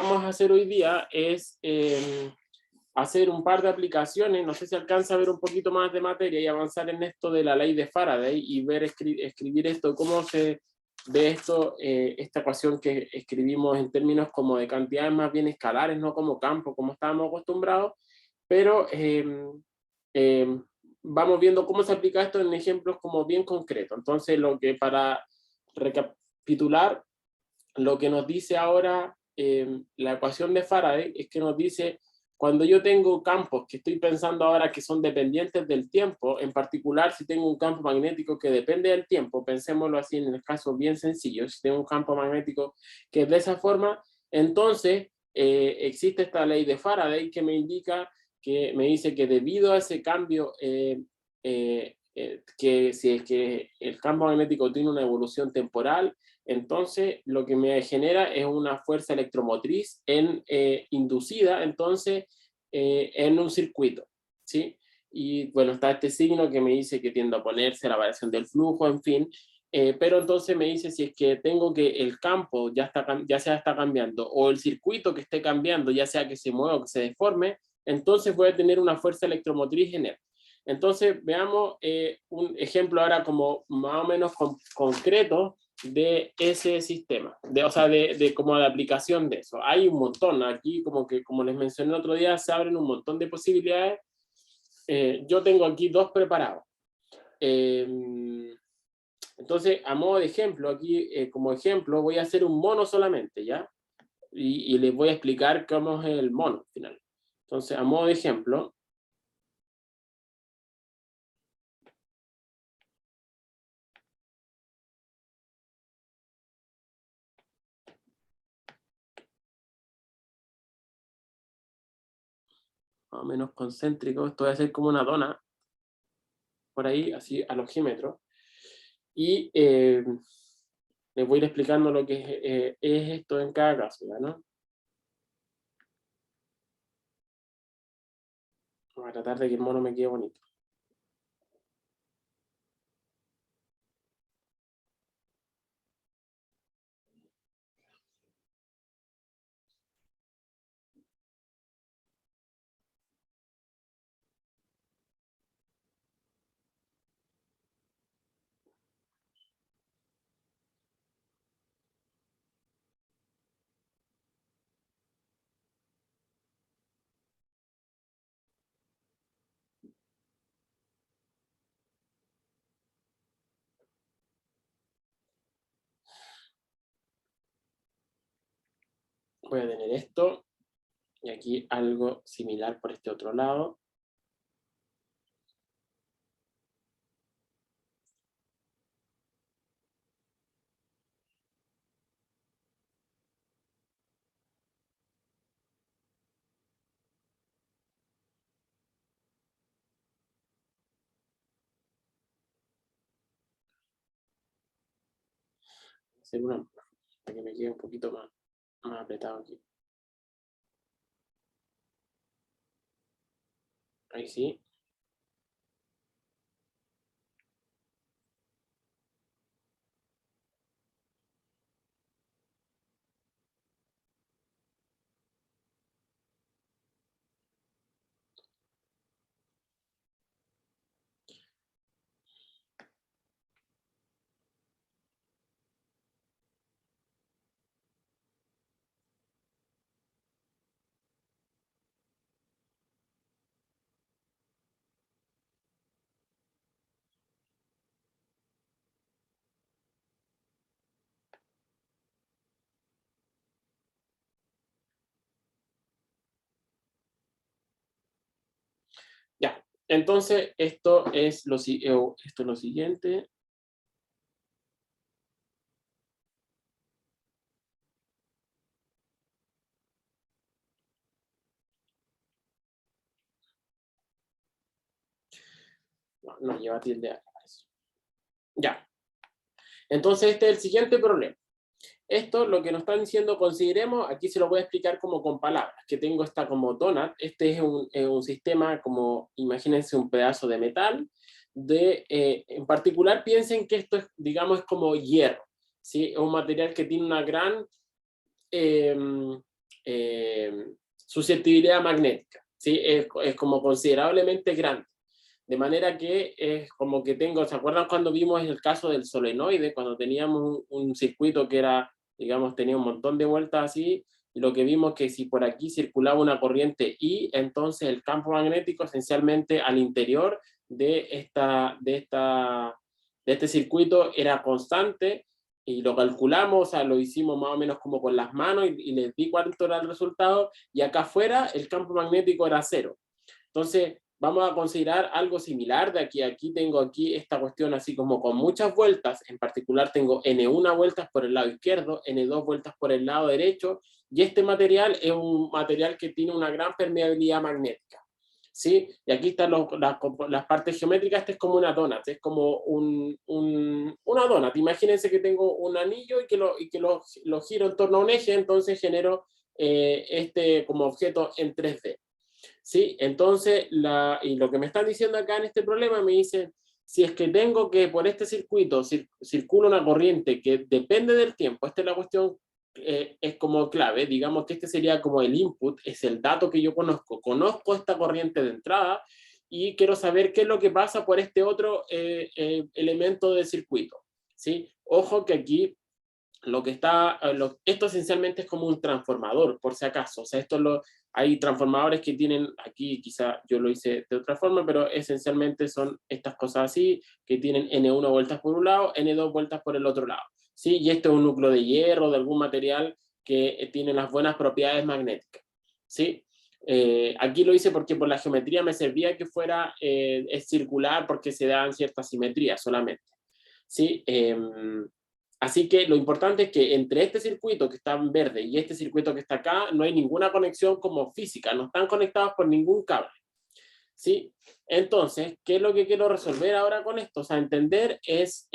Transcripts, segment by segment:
vamos a hacer hoy día es hacer un par de aplicaciones, no sé si alcanza a ver un poquito más de materia y avanzar en esto de la ley de Faraday y ver escribir esto, cómo se ve esto, esta ecuación que escribimos en términos como de cantidades más bien escalares, no como campo, como estábamos acostumbrados, pero vamos viendo cómo se aplica esto en ejemplos como bien concretos. Entonces, lo que para recapitular, lo que nos dice ahora la ecuación de Faraday es que nos dice, cuando yo tengo campos que estoy pensando ahora que son dependientes del tiempo, en particular si tengo un campo magnético que depende del tiempo, pensémoslo así en el caso bien sencillo, si tengo un campo magnético que es de esa forma, entonces existe esta ley de Faraday que me indica, que me dice que debido a ese cambio, que si es que el campo magnético tiene una evolución temporal, entonces lo que me genera es una fuerza electromotriz inducida, entonces, en un circuito, ¿sí? Y bueno, está este signo que me dice que tiende a ponerse la variación del flujo, en fin, pero entonces me dice si es que tengo que el campo ya sea está cambiando, o el circuito que esté cambiando, ya sea que se mueva o que se deforme, entonces voy a tener una fuerza electromotriz en él. Entonces veamos un ejemplo ahora como más o menos concreto de ese sistema, o sea, como de aplicación de eso. Hay un montón, aquí como les mencioné el otro día, se abren un montón de posibilidades. Yo tengo aquí dos preparados. Entonces, a modo de ejemplo, aquí como ejemplo, voy a hacer un mono solamente, ¿ya? Y les voy a explicar cómo es el mono al final. Entonces, a modo de ejemplo, más o menos concéntrico, esto voy a hacer como una dona, por ahí, así al ojímetro, y les voy a ir explicando lo que es esto en cada caso, ¿no? Voy a tratar de que el mono me quede bonito. Voy a tener esto, y aquí algo similar por este otro lado. Hacer una para que me quede un poquito más apretado aquí. Ahí sí. Ya. Entonces, esto es lo siguiente. No lleva tilde a eso. Ya. Entonces, este es el siguiente problema. Esto, lo que nos están diciendo, consideremos, aquí se lo voy a explicar como con palabras, que tengo esta como donut, este es un sistema como, imagínense un pedazo de metal, en particular piensen que esto es, digamos, es como hierro, ¿sí? Es un material que tiene una gran susceptibilidad magnética, ¿sí? Es como considerablemente grande. De manera que es como que tengo, ¿se acuerdan cuando vimos el caso del solenoide? Cuando teníamos un circuito que era, digamos, tenía un montón de vueltas así, y lo que vimos que si por aquí circulaba una corriente I, entonces el campo magnético esencialmente al interior de este circuito era constante, y lo calculamos, o sea, lo hicimos más o menos como con las manos, y les di cuánto era el resultado, y acá afuera el campo magnético era cero. Entonces, vamos a considerar algo similar de aquí a aquí. Tengo aquí esta cuestión así como con muchas vueltas, en particular tengo N1 vueltas por el lado izquierdo, N2 vueltas por el lado derecho, y este material es un material que tiene una gran permeabilidad magnética, ¿sí? Y aquí están las partes geométricas. Este es como una donut, es como una donut. Imagínense que tengo un anillo y que lo giro en torno a un eje, entonces genero este como objeto en 3D. ¿Sí? Entonces, y lo que me están diciendo acá en este problema, me dicen, si es que tengo que por este circuito circula una corriente que depende del tiempo, esta es la cuestión, es como clave, digamos que este sería como el input, es el dato que yo conozco esta corriente de entrada, y quiero saber qué es lo que pasa por este otro elemento del circuito, ¿sí? Ojo que aquí lo que está, esto esencialmente es como un transformador, por si acaso. O sea, hay transformadores que tienen, aquí quizá yo lo hice de otra forma, pero esencialmente son estas cosas así, que tienen N1 vueltas por un lado, N2 vueltas por el otro lado, ¿sí? Y esto es un núcleo de hierro, de algún material que tiene las buenas propiedades magnéticas, ¿sí? Aquí lo hice porque por la geometría me servía que fuera es circular, porque se dan ciertas simetrías solamente, ¿sí? Así que lo importante es que entre este circuito que está en verde y este circuito que está acá, no hay ninguna conexión como física, no están conectados por ningún cable, ¿sí? Entonces, ¿qué es lo que quiero resolver ahora con esto? O sea, entender es,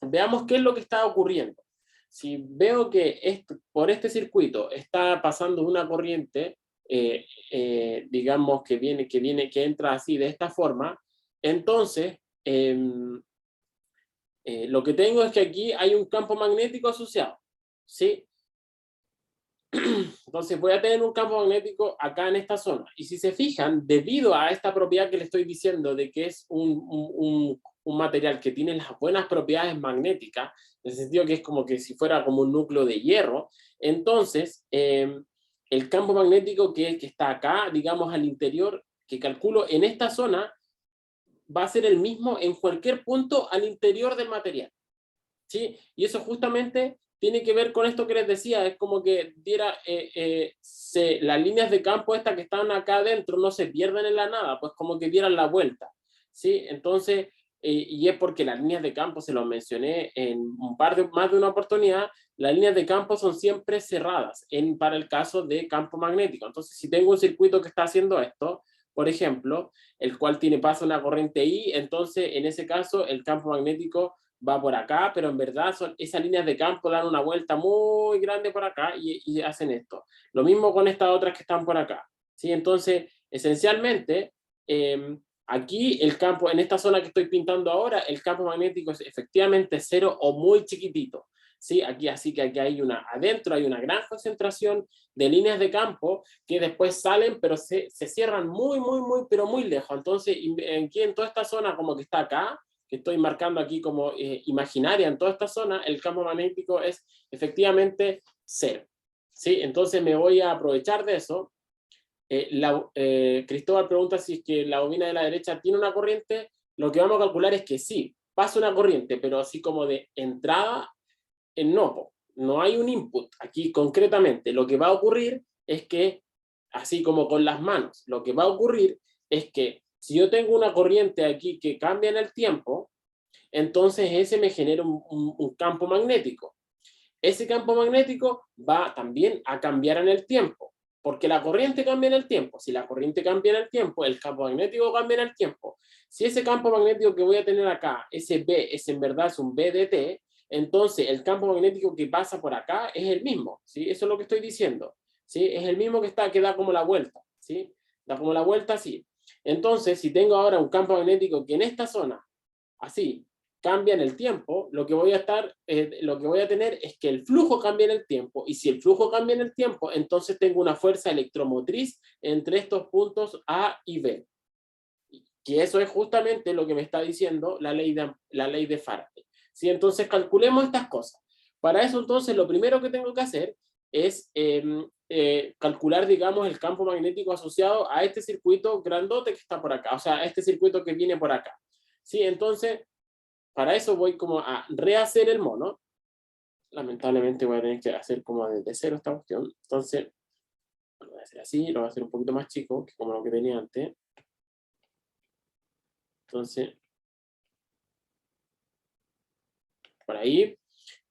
veamos qué es lo que está ocurriendo. Si veo que por este circuito está pasando una corriente, digamos que entra así de esta forma, entonces, lo que tengo es que aquí hay un campo magnético asociado, ¿sí? Entonces voy a tener un campo magnético acá en esta zona. Y si se fijan, debido a esta propiedad que le estoy diciendo de que es un material que tiene las buenas propiedades magnéticas, en el sentido que es como que si fuera como un núcleo de hierro, entonces el campo magnético que está acá, digamos al interior, que calculo en esta zona, va a ser el mismo en cualquier punto al interior del material, ¿sí? Y eso justamente tiene que ver con esto que les decía, es como que las líneas de campo estas que están acá adentro no se pierden en la nada, pues como que dieran la vuelta, ¿sí? Entonces, y es porque las líneas de campo, se lo mencioné en más de una oportunidad, las líneas de campo son siempre cerradas para el caso de campo magnético. Entonces, si tengo un circuito que está haciendo esto, por ejemplo, el cual pasa una corriente I, entonces en ese caso el campo magnético va por acá, pero en verdad esas líneas de campo dan una vuelta muy grande por acá y hacen esto. Lo mismo con estas otras que están por acá, ¿sí? Entonces, esencialmente, aquí el campo, en esta zona que estoy pintando ahora, el campo magnético es efectivamente cero o muy chiquitito, ¿sí? Aquí, así que aquí adentro hay una gran concentración de líneas de campo que después salen, pero se cierran muy, muy, muy, pero muy lejos. Entonces, aquí en toda esta zona como que está acá, que estoy marcando aquí como imaginaria en toda esta zona, el campo magnético es efectivamente cero, ¿sí? Entonces me voy a aprovechar de eso. Cristóbal pregunta si es que la bobina de la derecha tiene una corriente. Lo que vamos a calcular es que sí, pasa una corriente, pero así como de entrada, no hay un input. Aquí concretamente lo que va a ocurrir es que, así como con las manos, lo que va a ocurrir es que si yo tengo una corriente aquí que cambia en el tiempo, entonces ese me genera un campo magnético. Ese campo magnético va también a cambiar en el tiempo, porque la corriente cambia en el tiempo. Si la corriente cambia en el tiempo, el campo magnético cambia en el tiempo. Si ese campo magnético que voy a tener acá, ese B, en verdad es un B de T, entonces el campo magnético que pasa por acá es el mismo, ¿sí? Eso es lo que estoy diciendo, ¿sí? Es el mismo que da como la vuelta, ¿sí? Da como la vuelta así. Entonces, si tengo ahora un campo magnético que en esta zona, así, cambia en el tiempo, lo que voy a tener es que el flujo cambia en el tiempo, y si el flujo cambia en el tiempo, entonces tengo una fuerza electromotriz entre estos puntos A y B. Que eso es justamente lo que me está diciendo la ley de Faraday. ¿Sí? Entonces calculemos estas cosas. Para eso entonces lo primero que tengo que hacer es calcular, digamos, el campo magnético asociado a este circuito grandote que está por acá, o sea, a este circuito que viene por acá. ¿Sí? Entonces, para eso voy como a rehacer el mono. Lamentablemente voy a tener que hacer como desde cero esta cuestión. Entonces, lo voy a hacer así, lo voy a hacer un poquito más chico, que como lo que tenía antes. Entonces, por ahí.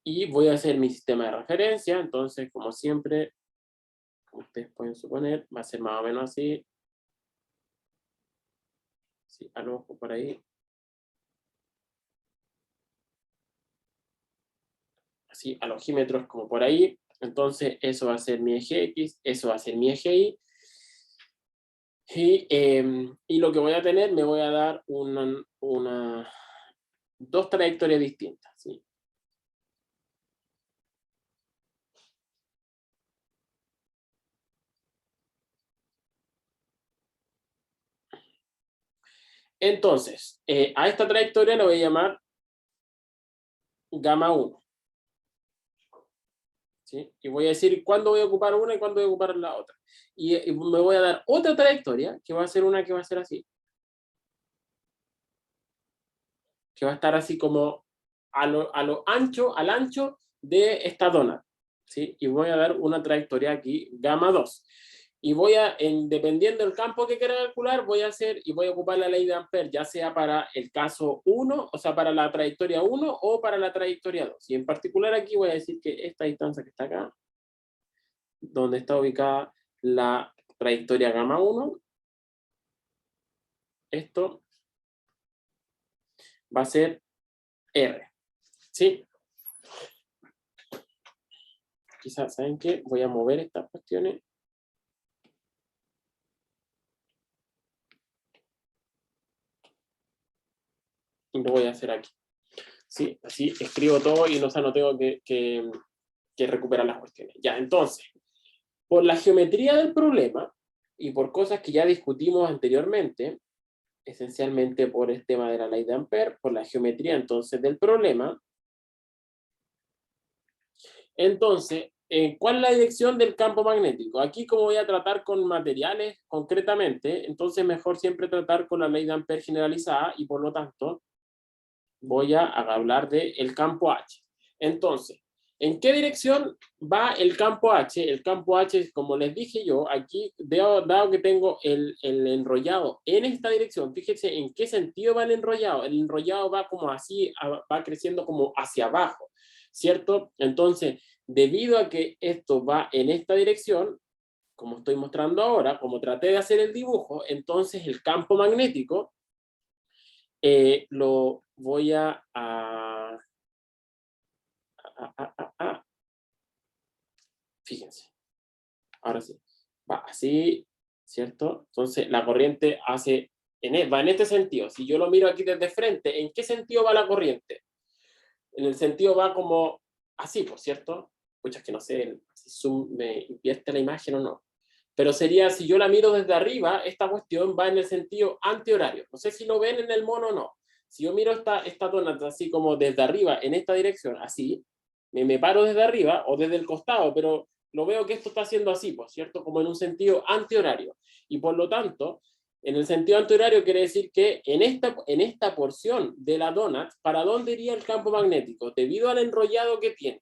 Y voy a hacer mi sistema de referencia. Entonces, como siempre, como ustedes pueden suponer, va a ser más o menos así. Sí, al ojo por ahí. Así, al ojímetro es como por ahí. Entonces, eso va a ser mi eje X, eso va a ser mi eje Y. Y lo que voy a tener, me voy a dar dos trayectorias distintas. ¿Sí? Entonces, a esta trayectoria la voy a llamar gamma 1. ¿Sí? Y voy a decir cuándo voy a ocupar una y cuándo voy a ocupar la otra. Y me voy a dar otra trayectoria, que va a ser una que va a ser así. Que va a estar así como al ancho de esta dona. ¿Sí? Y voy a dar una trayectoria aquí, gamma 2. Y voy a, dependiendo del campo que quiera calcular, voy a hacer y voy a ocupar la ley de Ampère, ya sea para el caso 1, o sea, para la trayectoria 1 o para la trayectoria 2. Y en particular aquí voy a decir que esta distancia que está acá, donde está ubicada la trayectoria gamma 1, esto va a ser R. ¿Sí? Quizás, ¿saben qué? Voy a mover estas cuestiones. Y lo voy a hacer aquí. ¿Sí? Así escribo todo y no tengo que recuperar las cuestiones. Ya, entonces, por la geometría del problema y por cosas que ya discutimos anteriormente, esencialmente por el tema de la ley de Ampère, por la geometría entonces del problema, entonces, ¿cuál es la dirección del campo magnético? Aquí, como voy a tratar con materiales concretamente, entonces mejor siempre tratar con la ley de Ampère generalizada, y por lo tanto voy a hablar del campo H. Entonces, ¿en qué dirección va el campo H? El campo H, como les dije yo, aquí, dado que tengo el enrollado en esta dirección, fíjense en qué sentido va el enrollado. El enrollado va como así, va creciendo como hacia abajo, ¿cierto? Entonces, debido a que esto va en esta dirección, como estoy mostrando ahora, como traté de hacer el dibujo, entonces el campo magnético lo voy fíjense, ahora sí, va así, ¿cierto? Entonces la corriente va en este sentido. Si yo lo miro aquí desde frente, ¿en qué sentido va la corriente? En el sentido va como así, por cierto. Muchas que no sé si Zoom me invierte la imagen o no. Pero sería, si yo la miro desde arriba, esta cuestión va en el sentido antihorario. No sé si lo ven en el mono o no. Si yo miro esta dona así como desde arriba, en esta dirección, así, me paro desde arriba o desde el costado, pero lo veo que esto está haciendo así, pues, ¿cierto? Como en un sentido antihorario. Y por lo tanto, en el sentido antihorario quiere decir que en esta porción de la donut, ¿para dónde iría el campo magnético? Debido al enrollado que tiene.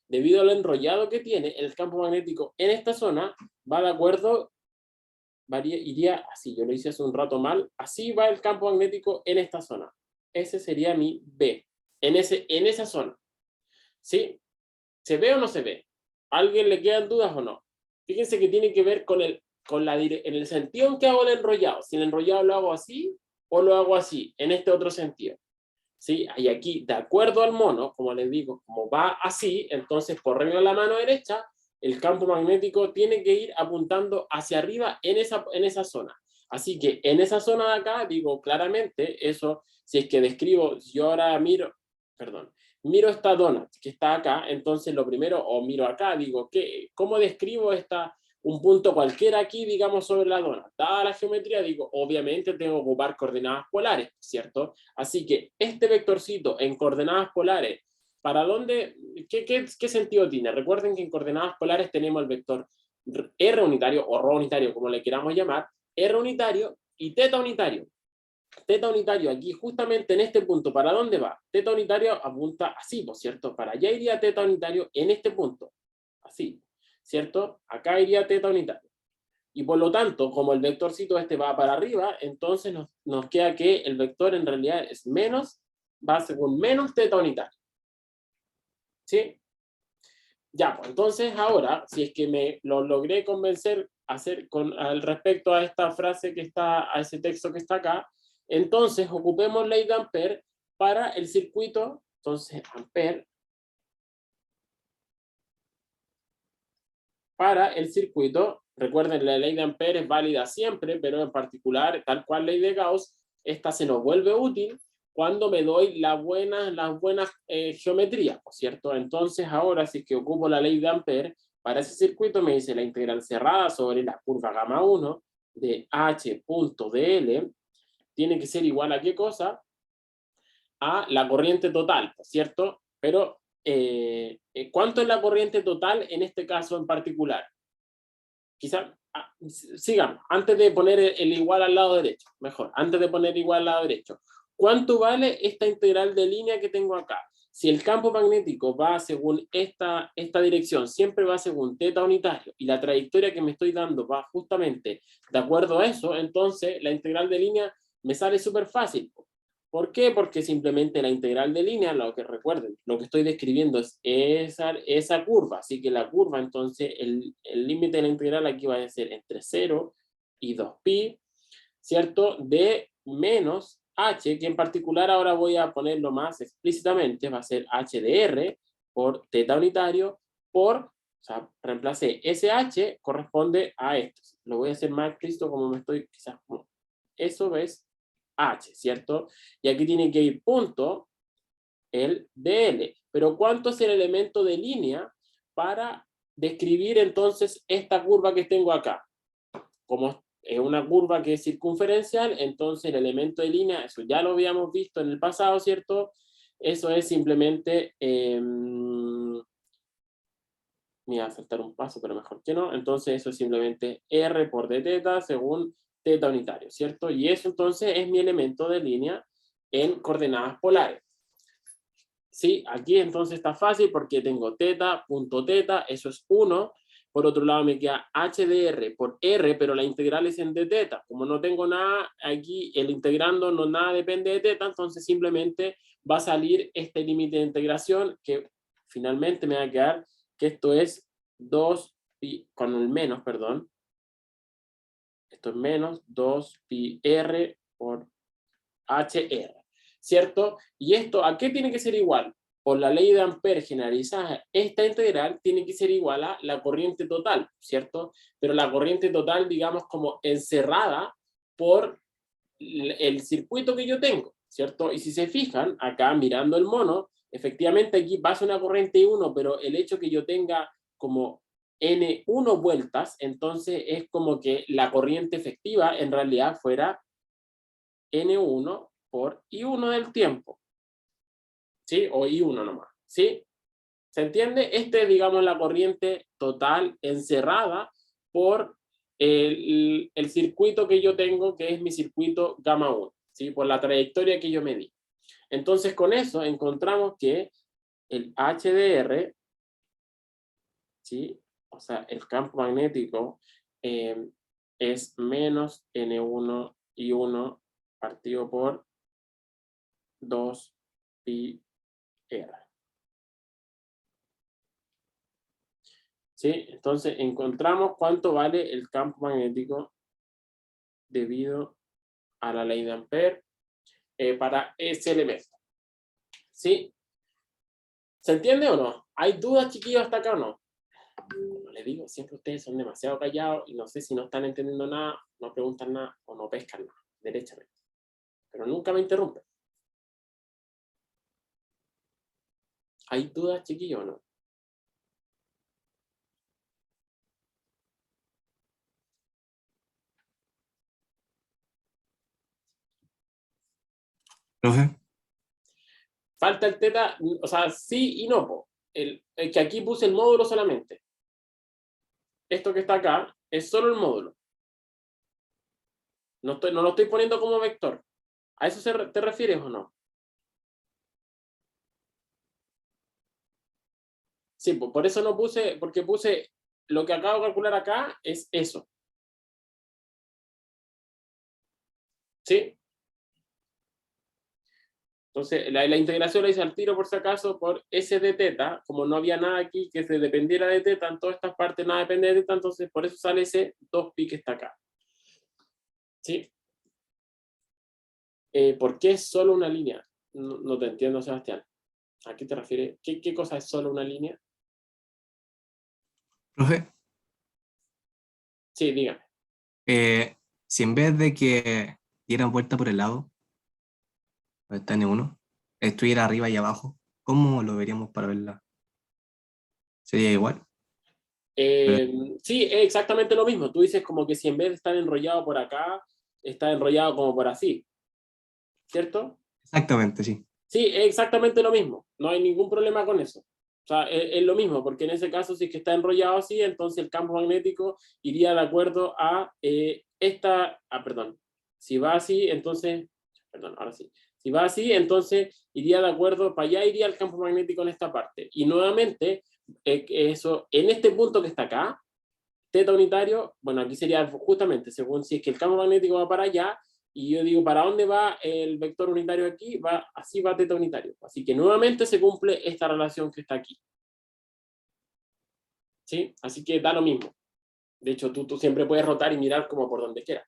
Debido al enrollado que tiene, el campo magnético en esta zona va de acuerdo, iría así, yo lo hice hace un rato mal, así va el campo magnético en esta zona. Ese sería mi B, en esa zona. ¿Sí? ¿Se ve o no se ve? ¿A alguien le quedan dudas o no? Fíjense que tiene que ver en el sentido en que hago el enrollado. Si el enrollado lo hago así o lo hago así, en este otro sentido. ¿Sí? Y aquí, de acuerdo al mono, como les digo, como va así, entonces por regla de la mano derecha, el campo magnético tiene que ir apuntando hacia arriba en esa zona. Así que en esa zona de acá, digo claramente, eso, si es que describo, yo ahora miro, perdón, miro esta donut que está acá, entonces lo primero, o miro acá, digo, ¿cómo describo un punto cualquiera aquí, digamos, sobre la donut? Dada la geometría, digo, obviamente tengo que ocupar coordenadas polares, ¿cierto? Así que este vectorcito en coordenadas polares, ¿para dónde? ¿Qué sentido tiene? Recuerden que en coordenadas polares tenemos el vector R unitario, o ρ unitario, como le queramos llamar, R unitario y teta unitario. Teta unitario aquí, justamente en este punto, ¿para dónde va? Teta unitario apunta así, ¿no es cierto? Para allá iría teta unitario en este punto, así, ¿cierto? Acá iría teta unitario. Y por lo tanto, como el vectorcito este va para arriba, entonces nos queda que el vector en realidad es menos, va según menos teta unitario. ¿Sí? Ya, pues entonces ahora, si es que me lo logré convencer al respecto a esta frase que está, a ese texto que está acá, entonces ocupemos ley de Ampère para el circuito. Entonces, Ampère para el circuito. Recuerden, la ley de Ampère es válida siempre, pero en particular, tal cual ley de Gauss, esta se nos vuelve útil cuando me doy las buenas geometrías, ¿cierto? Entonces ahora, si es que ocupo la ley de Ampère, para ese circuito me dice la integral cerrada sobre la curva gamma 1 de h.dl tiene que ser igual a ¿qué cosa? A la corriente total, ¿cierto? Pero, ¿cuánto es la corriente total en este caso en particular? Quizá, sigamos, antes de poner el igual al lado derecho, mejor, antes de poner igual al lado derecho. ¿Cuánto vale esta integral de línea que tengo acá? Si el campo magnético va según esta dirección, siempre va según teta unitario, y la trayectoria que me estoy dando va justamente de acuerdo a eso, entonces la integral de línea me sale súper fácil. ¿Por qué? Porque simplemente la integral de línea, lo que recuerden, lo que estoy describiendo es esa curva, así que la curva, entonces el límite de la integral aquí va a ser entre 0 y 2pi, ¿cierto? De menos h, que en particular ahora voy a ponerlo más explícitamente, va a ser h de r por teta unitario o sea, reemplacé ese h, corresponde a esto. Lo voy a hacer más explícito como me estoy, quizás, eso es h, ¿cierto? Y aquí tiene que ir punto el dl. Pero ¿cuánto es el elemento de línea para describir entonces esta curva que tengo acá? Como es una curva que es circunferencial, entonces el elemento de línea, eso ya lo habíamos visto en el pasado, ¿cierto? Eso es simplemente, me iba a saltar un paso, pero mejor que no. Entonces eso es simplemente r por d teta según teta unitario, ¿cierto? Y eso entonces es mi elemento de línea en coordenadas polares. Sí, aquí entonces está fácil porque tengo teta, punto teta, eso es 1. Por otro lado me queda h de r por r, pero la integral es en d teta. Como no tengo nada aquí, el integrando no nada depende de teta, entonces simplemente va a salir este límite de integración que finalmente me va a quedar que esto es 2pi, con el menos, perdón. Esto es menos 2pi r por hr, ¿cierto? Y esto, ¿a qué tiene que ser igual? Por la ley de Ampère generalizada, esta integral tiene que ser igual a la corriente total, ¿cierto? Pero la corriente total, digamos, como encerrada por el circuito que yo tengo, ¿cierto? Y si se fijan, acá mirando el mono, efectivamente aquí pasa una corriente I1, pero el hecho que yo tenga como N1 vueltas, entonces es como que la corriente efectiva en realidad fuera N1 por I1 del tiempo, ¿sí? O I1 nomás, ¿sí? ¿Se entiende? Este es, digamos, la corriente total encerrada por el circuito que yo tengo, que es mi circuito gamma 1, ¿sí? Por la trayectoria que yo medí. Entonces, con eso encontramos que el HDR, ¿sí? O sea, el campo magnético es menos N1 I1 partido por 2pi R. ¿Sí? Entonces encontramos cuánto vale el campo magnético debido a la ley de Ampère para ese elemento. ¿Sí? ¿Se entiende o no? ¿Hay dudas, chiquillos, hasta acá o no? Como les digo, siempre ustedes son demasiado callados y no sé si no están entendiendo nada, no preguntan nada o no pescan nada, derechamente. Pero nunca me interrumpen. ¿Hay dudas, chiquillos, o no? Profe, Falta el teta, o sea, sí y no, po. El que aquí puse el módulo solamente. Esto que está acá es solo el módulo. No lo estoy poniendo como vector. ¿A eso te refieres o no? Sí, pues por eso no puse, porque puse lo que acabo de calcular acá es eso. ¿Sí? Entonces, la integración la hice al tiro por si acaso por S de teta, como no había nada aquí que se dependiera de teta, en todas estas partes nada depende de teta, entonces por eso sale ese 2pi que está acá. ¿Sí? ¿Por qué es solo una línea? No te entiendo, Sebastián. ¿A qué te refieres? ¿Qué cosa es solo una línea? profe, Sí, dígame. si en vez de que dieran vuelta por el lado, donde está N1, estuviera arriba y abajo, ¿cómo lo veríamos para verla? ¿Sería igual? Pero Sí, es exactamente lo mismo. Tú dices como que si en vez de estar enrollado por acá, está enrollado como por así, ¿cierto? exactamente, sí. Sí, es exactamente lo mismo. No hay ningún problema con eso. O sea, es lo mismo, porque en ese caso, si es que está enrollado así, entonces el campo magnético iría de acuerdo a perdón. Si va así, entonces, perdón, ahora sí. Si va así, entonces iría de acuerdo, para allá iría el campo magnético en esta parte. Y nuevamente, eso, en este punto que está acá, teta unitario, bueno, aquí sería justamente, según si es que el campo magnético va para allá, y yo digo, ¿para dónde va el vector unitario aquí? Así va teta unitario. Así que nuevamente se cumple esta relación que está aquí. ¿Sí? Así que da lo mismo. De hecho, tú siempre puedes rotar y mirar como por donde quieras.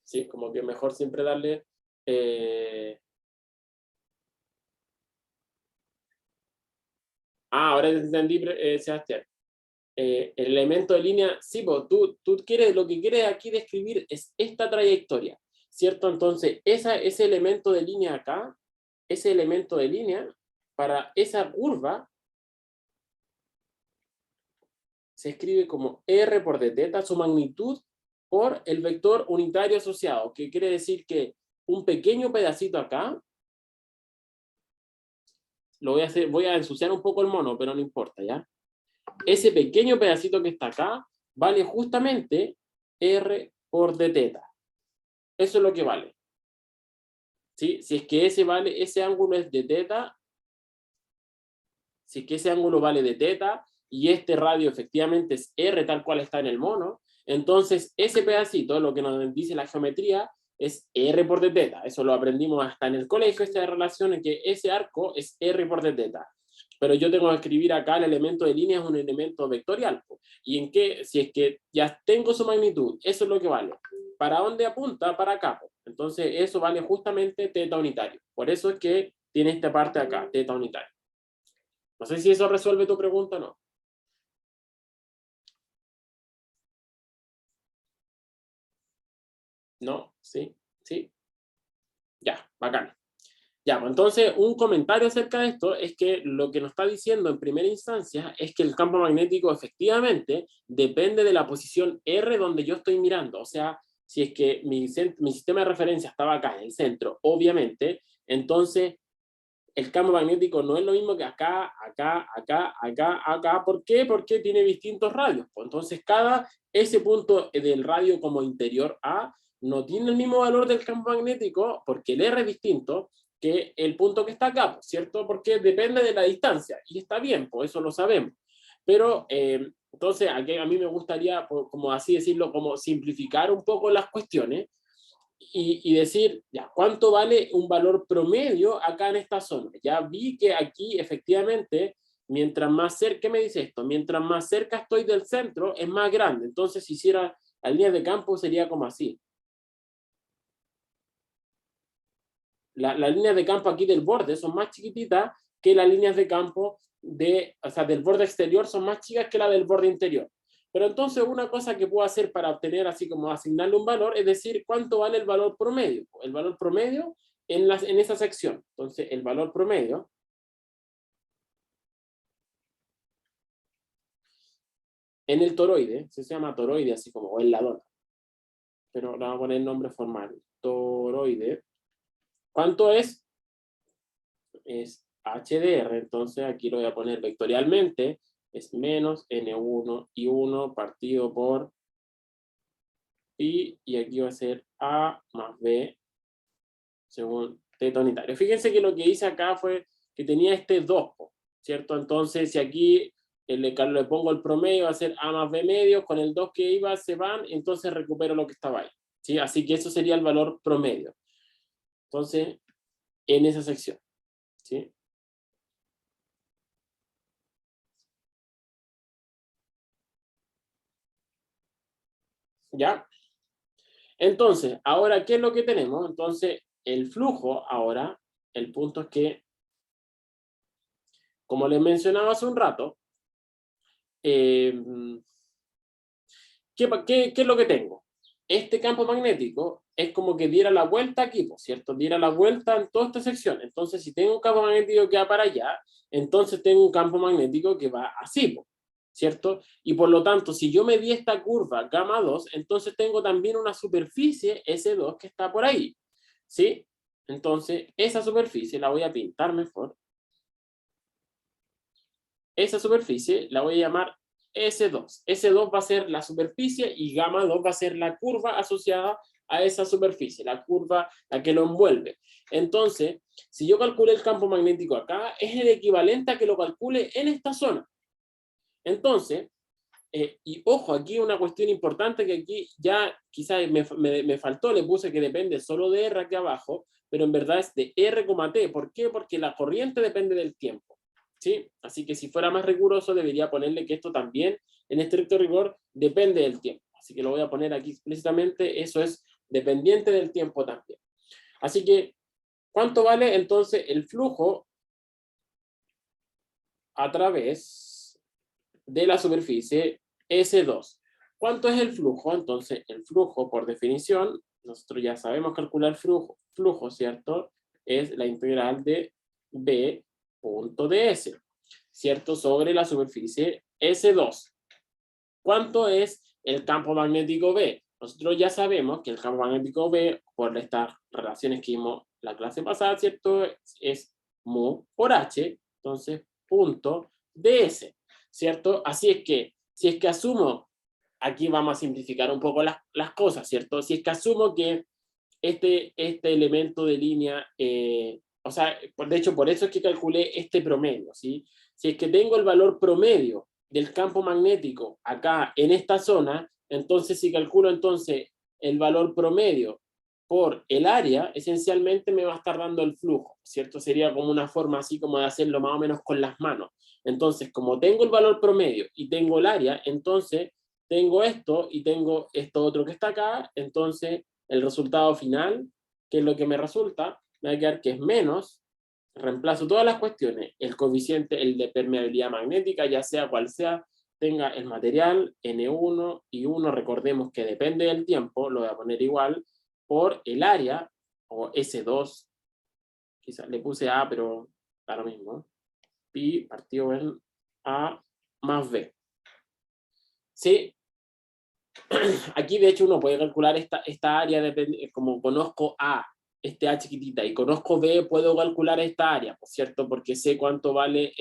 ¿Sí? Como que mejor siempre darle... ahora entendí, Sebastián. El elemento de línea, sí, pues, tú quieres, lo que quieres aquí describir es esta trayectoria, ¿cierto? Entonces, ese elemento de línea acá, ese elemento de línea, para esa curva, se escribe como R por d teta, su magnitud por el vector unitario asociado, que quiere decir que un pequeño pedacito acá, voy a ensuciar un poco el mono, pero no importa, ¿ya? Ese pequeño pedacito que está acá vale justamente R por d teta. Eso es lo que vale. ¿Sí? Si es que ese ángulo es de teta, si es que ese ángulo vale de teta y este radio efectivamente es R tal cual está en el mono, entonces ese pedacito, lo que nos dice la geometría, es R por d teta. Eso lo aprendimos hasta en el colegio, esta relación en que ese arco es R por d teta. Pero yo tengo que escribir acá el elemento de línea es un elemento vectorial. ¿Y en qué? Si es que ya tengo su magnitud, eso es lo que vale. ¿Para dónde apunta? Para acá. Entonces eso vale justamente teta unitario. Por eso es que tiene esta parte acá, teta unitario. No sé si eso resuelve tu pregunta o no. ¿No? ¿Sí? ¿Sí? Ya, bacán. Ya, pues entonces un comentario acerca de esto es que lo que nos está diciendo en primera instancia es que el campo magnético efectivamente depende de la posición R donde yo estoy mirando. O sea, si es que mi sistema de referencia estaba acá en el centro, obviamente, entonces el campo magnético no es lo mismo que acá, acá, acá, acá, acá. ¿Por qué? Porque tiene distintos radios. Pues entonces ese punto del radio como interior A no tiene el mismo valor del campo magnético porque el R es distinto que el punto que está acá, ¿cierto? Porque depende de la distancia. Y está bien, pues eso lo sabemos. Pero entonces aquí a mí me gustaría, como así decirlo, como simplificar un poco las cuestiones y decir, ya, ¿cuánto vale un valor promedio acá en esta zona? Ya vi que aquí efectivamente, mientras más cerca, ¿qué me dice esto? Mientras más cerca estoy del centro, es más grande. Entonces, si hiciera la línea de campo, sería como así. Las líneas de campo aquí del borde son más chiquititas que las líneas de campo o sea, del borde exterior son más chicas que la del borde interior. Pero entonces una cosa que puedo hacer para obtener así como asignarle un valor es decir cuánto vale el valor promedio. El valor promedio en esa sección. Entonces el valor promedio en el toroide, se llama toroide así como, o en la dona, pero le vamos a poner el nombre formal, toroide. ¿Cuánto es? Es HDR, entonces aquí lo voy a poner vectorialmente, es menos N1 y 1 partido por pi, y aquí va a ser A más B según teta unitario. Fíjense que lo que hice acá fue que tenía este 2, ¿cierto? Entonces, si aquí le pongo el promedio, va a ser A más B medio, con el 2 que iba se van, entonces recupero lo que estaba ahí, ¿sí? Así que eso sería el valor promedio. Entonces, en esa sección, ¿sí? ¿Ya? Entonces, ahora, ¿qué es lo que tenemos? Entonces, el flujo, ahora, el punto es que, como les mencionaba hace un rato, ¿qué es lo que tengo? Este campo magnético es como que diera la vuelta aquí, ¿cierto? Diera la vuelta en toda esta sección. Entonces, si tengo un campo magnético que va para allá, entonces tengo un campo magnético que va así, ¿cierto? Y por lo tanto, si yo medí esta curva gamma 2, entonces tengo también una superficie S2 que está por ahí, ¿sí? Entonces, esa superficie la voy a pintar mejor. Esa superficie la voy a llamar S2. S2 va a ser la superficie y gamma 2 va a ser la curva asociada a esa superficie, la curva, la que lo envuelve. Entonces, si yo calculo el campo magnético acá, es el equivalente a que lo calcule en esta zona. Entonces, y ojo, aquí una cuestión importante que aquí ya quizás me faltó, le puse que depende solo de R aquí abajo, pero en verdad es de R, T. ¿Por qué? Porque la corriente depende del tiempo, ¿sí? Así que si fuera más riguroso debería ponerle que esto también, en estricto rigor, depende del tiempo. Así que lo voy a poner aquí explícitamente, eso es dependiente del tiempo también. Así que, ¿cuánto vale entonces el flujo a través de la superficie S2? ¿Cuánto es el flujo? Entonces, el flujo, por definición, nosotros ya sabemos calcular flujo, ¿cierto? Es la integral de B punto ds, ¿cierto? Sobre la superficie S2. ¿Cuánto es el campo magnético B? Nosotros ya sabemos que el campo magnético B, por estas relaciones que vimos la clase pasada, ¿cierto? Es mu por H, entonces, punto ds, ¿cierto? Así es que, si es que asumo, aquí vamos a simplificar un poco las cosas, ¿cierto? Si es que asumo que este elemento de línea, o sea, de hecho, por eso es que calculé este promedio, ¿sí? Si es que tengo el valor promedio del campo magnético acá en esta zona, entonces si calculo entonces el valor promedio por el área, esencialmente me va a estar dando el flujo, ¿cierto? Sería como una forma así como de hacerlo más o menos con las manos. Entonces, como tengo el valor promedio y tengo el área, entonces tengo esto y tengo esto otro que está acá, entonces el resultado final, que es lo que me resulta, me va a quedar que es menos, reemplazo todas las cuestiones, el coeficiente, el de permeabilidad magnética, ya sea cual sea, tenga el material N1 y 1, recordemos que depende del tiempo, lo voy a poner igual, por el área, o S2, quizás le puse A, pero da lo mismo, pi partido en A más B. ¿Sí? Aquí de hecho uno puede calcular esta área, como conozco A, este A chiquitita, y conozco B, puedo calcular esta área, ¿por cierto? Porque sé cuánto vale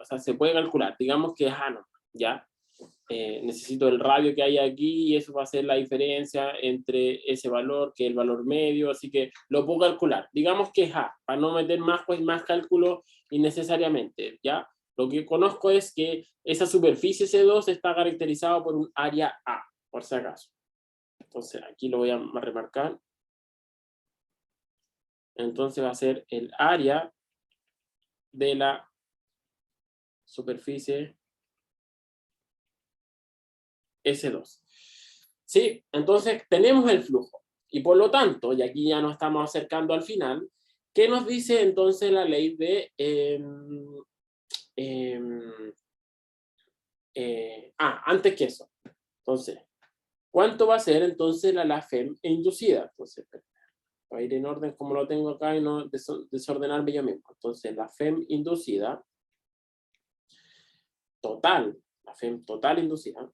o sea, se puede calcular, digamos que es A, no, ¿ya? Necesito el radio que hay aquí y eso va a ser la diferencia entre ese valor que el valor medio, así que lo puedo calcular. Digamos que es A, para no meter más cálculo innecesariamente, ¿ya? Lo que conozco es que esa superficie C2 está caracterizada por un área A, por si acaso. Entonces aquí lo voy a remarcar. Entonces va a ser el área de la superficie S2. ¿Sí? Entonces tenemos el flujo. Y por lo tanto, y aquí ya nos estamos acercando al final, ¿qué nos dice entonces la ley de... antes que eso. Entonces, ¿cuánto va a ser entonces la FEM inducida? Entonces, para ir en orden como lo tengo acá y no desordenarme yo mismo. Entonces, la FEM inducida total la FEM total inducida,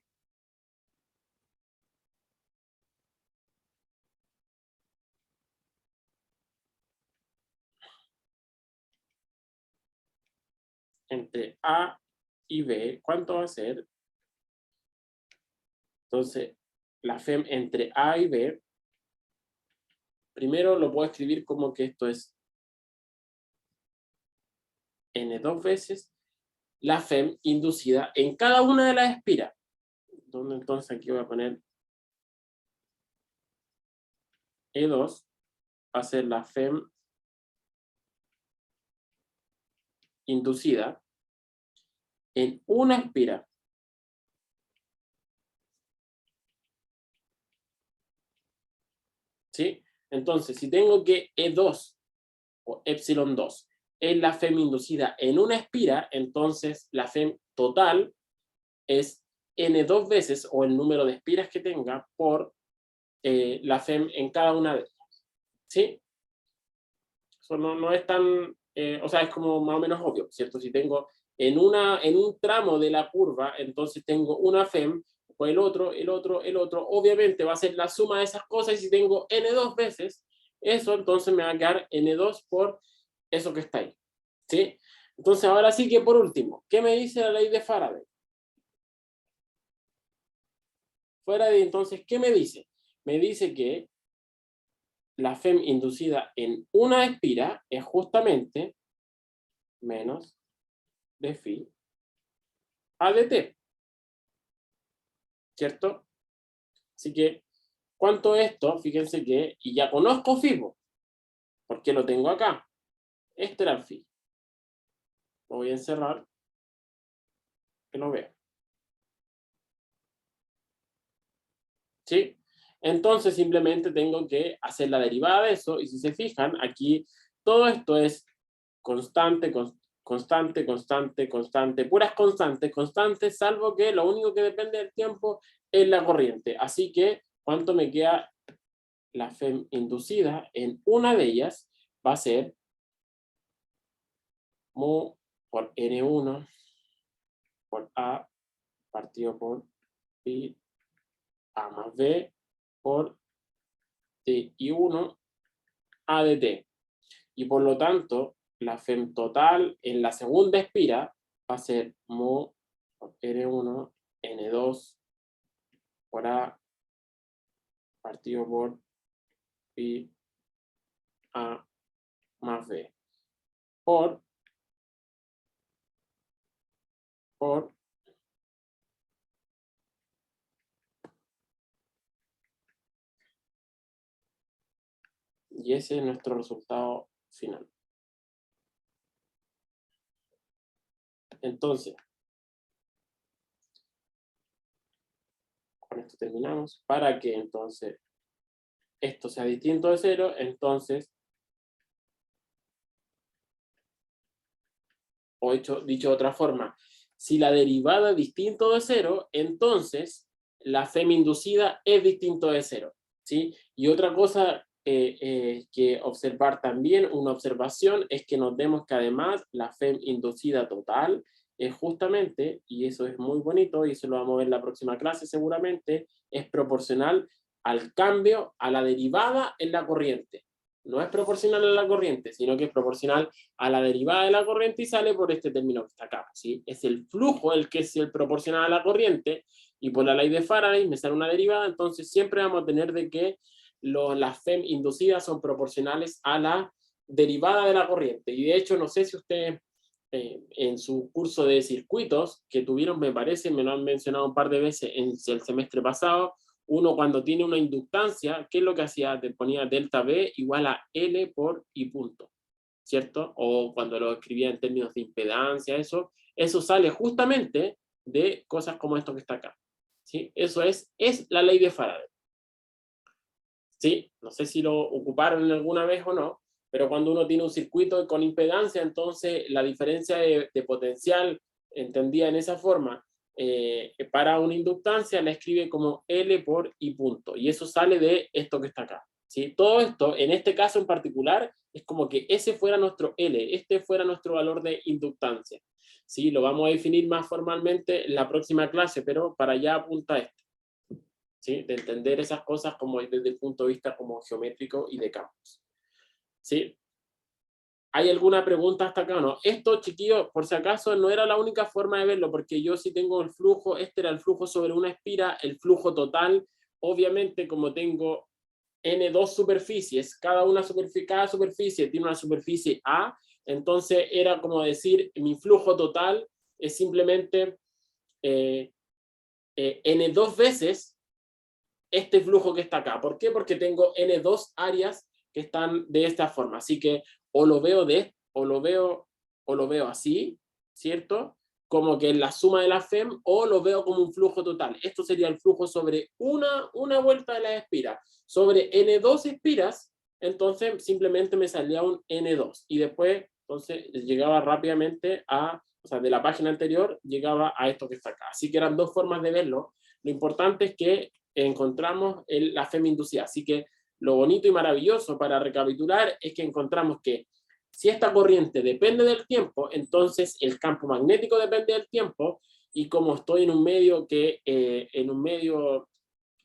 entre A y B, ¿cuánto va a ser? Entonces, la FEM entre A y B, primero lo puedo escribir como que esto es N dos veces la FEM inducida en cada una de las espiras. Donde entonces aquí voy a poner E2, va a ser la FEM inducida en una espira. ¿Sí? Entonces, si tengo que E2 o epsilon 2 es la FEM inducida en una espira, entonces la FEM total es N dos veces, o el número de espiras que tenga, por la FEM en cada una de ellas. ¿Sí? Eso no es tan, o sea, es como más o menos obvio, ¿cierto? Si tengo en un tramo de la curva, entonces tengo una FEM, o el otro, obviamente va a ser la suma de esas cosas, y si tengo N dos veces, eso entonces me va a quedar N2 por eso que está ahí. ¿Sí? Entonces ahora sí que por último, ¿qué me dice la ley de Faraday? Faraday entonces, ¿qué me dice? Me dice que la FEM inducida en una espira es justamente menos de phi a de t, ¿cierto? Así que, ¿cuánto es esto? Fíjense que, y ya conozco phi, porque lo tengo acá. Este era el phi. Lo voy a encerrar, que lo vea. ¿Sí? Entonces simplemente tengo que hacer la derivada de eso, y si se fijan, aquí todo esto es constante, constante, constante, constante, puras constantes, salvo que lo único que depende del tiempo es la corriente. Así que, ¿cuánto me queda? La FEM inducida en una de ellas va a ser mu por N1 por A partido por pi A más B por Ti1 A de T. Y por lo tanto, la FEM total en la segunda espira va a ser mu por N1 N2 por A partido por pi A más B por y ese es nuestro resultado final. Entonces, con esto terminamos. Para que entonces esto sea distinto de cero, entonces, o dicho de otra forma, si la derivada es distinto de cero, entonces la FEM inducida es distinto de cero. ¿Sí? Y otra cosa que observar también, una observación, es que nos demos que además la FEM inducida total es justamente, y eso es muy bonito, y eso lo vamos a ver en la próxima clase seguramente, es proporcional al cambio, a la derivada en la corriente. No es proporcional a la corriente, sino que es proporcional a la derivada de la corriente y sale por este término que está acá. ¿Sí? Es el flujo el que es el proporcional a la corriente, y por la ley de Faraday me sale una derivada, entonces siempre vamos a tener de que las FEM inducidas son proporcionales a la derivada de la corriente. Y de hecho, no sé si ustedes en su curso de circuitos que tuvieron, me parece, me lo han mencionado un par de veces en el semestre pasado, uno cuando tiene una inductancia, ¿qué es lo que hacía? Te ponía delta B igual a L por I punto, ¿cierto? O cuando lo escribía en términos de impedancia, eso sale justamente de cosas como esto que está acá. ¿Sí? Eso es la ley de Faraday. ¿Sí? No sé si lo ocuparon alguna vez o no, pero cuando uno tiene un circuito con impedancia, entonces la diferencia de potencial, entendida en esa forma, para una inductancia la escribe como L por I punto, y eso sale de esto que está acá. ¿Sí? Todo esto, en este caso en particular, es como que ese fuera nuestro L, este fuera nuestro valor de inductancia. ¿sí? Lo vamos a definir más formalmente en la próxima clase, pero para allá apunta esto, ¿sí? De entender esas cosas como desde el punto de vista como geométrico y de campos, ¿sí? ¿Hay alguna pregunta hasta acá o no? Esto, chiquillos, por si acaso, no era la única forma de verlo, porque yo sí tengo el flujo, este era el flujo sobre una espira, el flujo total, obviamente como tengo N2 superficies, cada superficie tiene una superficie A, entonces era como decir, mi flujo total es simplemente N2 veces este flujo que está acá. ¿Por qué? Porque tengo N2 áreas que están de esta forma. Así que o lo veo o lo veo así, ¿cierto? Como que es la suma de la FEM, o lo veo como un flujo total. Esto sería el flujo sobre una vuelta de la espira. Sobre N2 espiras, entonces simplemente me salía un N2. Y después, entonces, llegaba rápidamente o sea, de la página anterior, llegaba a esto que está acá. Así que eran dos formas de verlo. Lo importante es que encontramos la FEM inducida. Así que lo bonito y maravilloso para recapitular es que encontramos que si esta corriente depende del tiempo, entonces el campo magnético depende del tiempo, y como estoy en un medio en un medio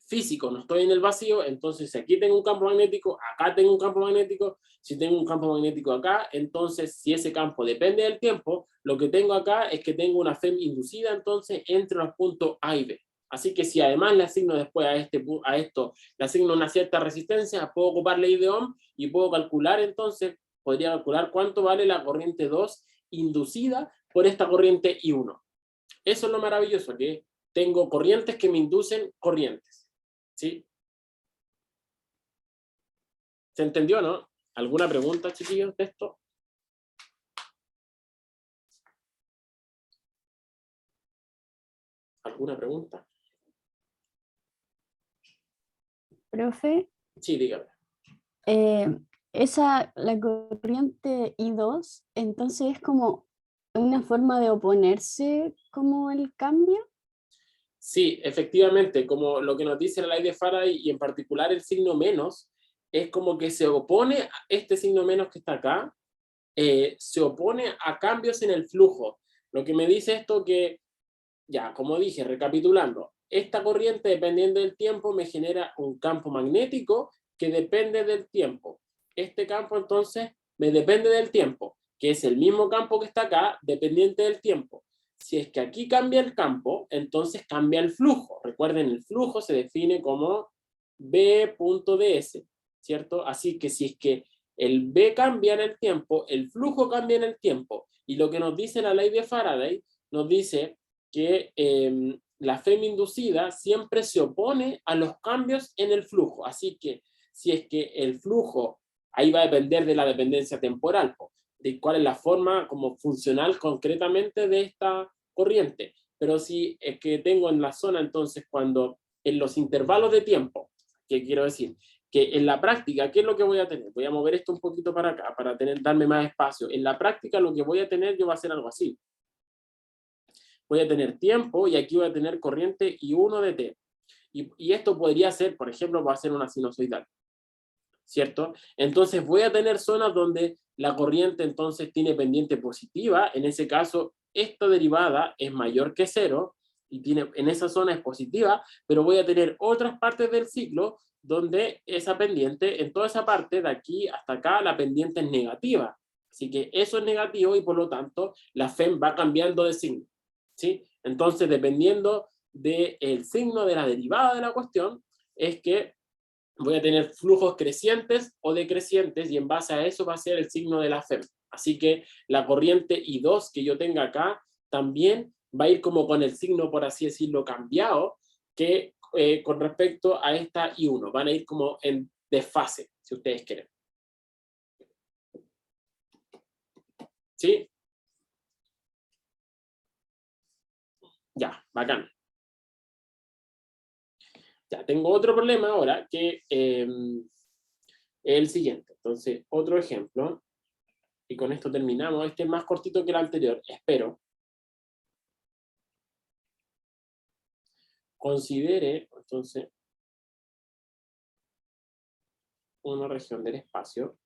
físico, no estoy en el vacío, entonces si aquí tengo un campo magnético, acá tengo un campo magnético, si tengo un campo magnético acá, entonces si ese campo depende del tiempo, lo que tengo acá es que tengo una FEM inducida entonces entre los puntos A y B. Así que si además le asigno después a esto, le asigno una cierta resistencia, puedo ocupar ley de Ohm y puedo calcular entonces, podría calcular cuánto vale la corriente 2 inducida por esta corriente I1. Eso es lo maravilloso, que tengo corrientes que me inducen corrientes. ¿Sí? ¿Se entendió, no? ¿Alguna pregunta, chiquillos, de esto? ¿Alguna pregunta? Profe, Sí, dígame. la corriente I2, entonces es como una forma de oponerse como el cambio. Sí, efectivamente, como lo que nos dice la ley de Faraday y en particular el signo menos, es como que se opone a este signo menos que está acá, se opone a cambios en el flujo. Lo que me dice esto que, ya, como dije, recapitulando, esta corriente dependiendo del tiempo me genera un campo magnético que depende del tiempo. Este campo entonces me depende del tiempo, que es el mismo campo que está acá, dependiente del tiempo. Si es que aquí cambia el campo, entonces cambia el flujo. Recuerden, el flujo se define como B.ds, ¿cierto? Así que si es que el B cambia en el tiempo, el flujo cambia en el tiempo. Y lo que nos dice la ley de Faraday, nos dice que la FEM inducida siempre se opone a los cambios en el flujo. Así que si es que el flujo, ahí va a depender de la dependencia temporal, de cuál es la forma como funcional concretamente de esta corriente. Pero si es que tengo en la zona, entonces cuando en los intervalos de tiempo, ¿qué quiero decir? Que en la práctica, ¿qué es lo que voy a tener? Voy a mover esto un poquito para acá, para darme más espacio. En la práctica lo que voy a tener yo va a ser algo así. Voy a tener tiempo y aquí voy a tener corriente I1 de t. Y esto podría ser, por ejemplo, va a ser una sinusoidal, ¿cierto? Entonces voy a tener zonas donde la corriente entonces tiene pendiente positiva. En ese caso, esta derivada es mayor que cero y en esa zona es positiva, pero voy a tener otras partes del ciclo donde esa pendiente, en toda esa parte de aquí hasta acá, la pendiente es negativa. Así que eso es negativo y por lo tanto la FEM va cambiando de signo, ¿sí? Entonces, dependiendo del signo de la derivada de la cuestión, es que voy a tener flujos crecientes o decrecientes y en base a eso va a ser el signo de la FEM. Así que la corriente I2 que yo tenga acá también va a ir como con el signo, por así decirlo, cambiado, que con respecto a esta I1. Van a ir como en desfase, si ustedes quieren. ¿Sí? Ya, bacán. Ya, tengo otro problema ahora que es el siguiente. Entonces, otro ejemplo. Y con esto terminamos. Este es más cortito que el anterior, espero. Considere, entonces, una región del espacio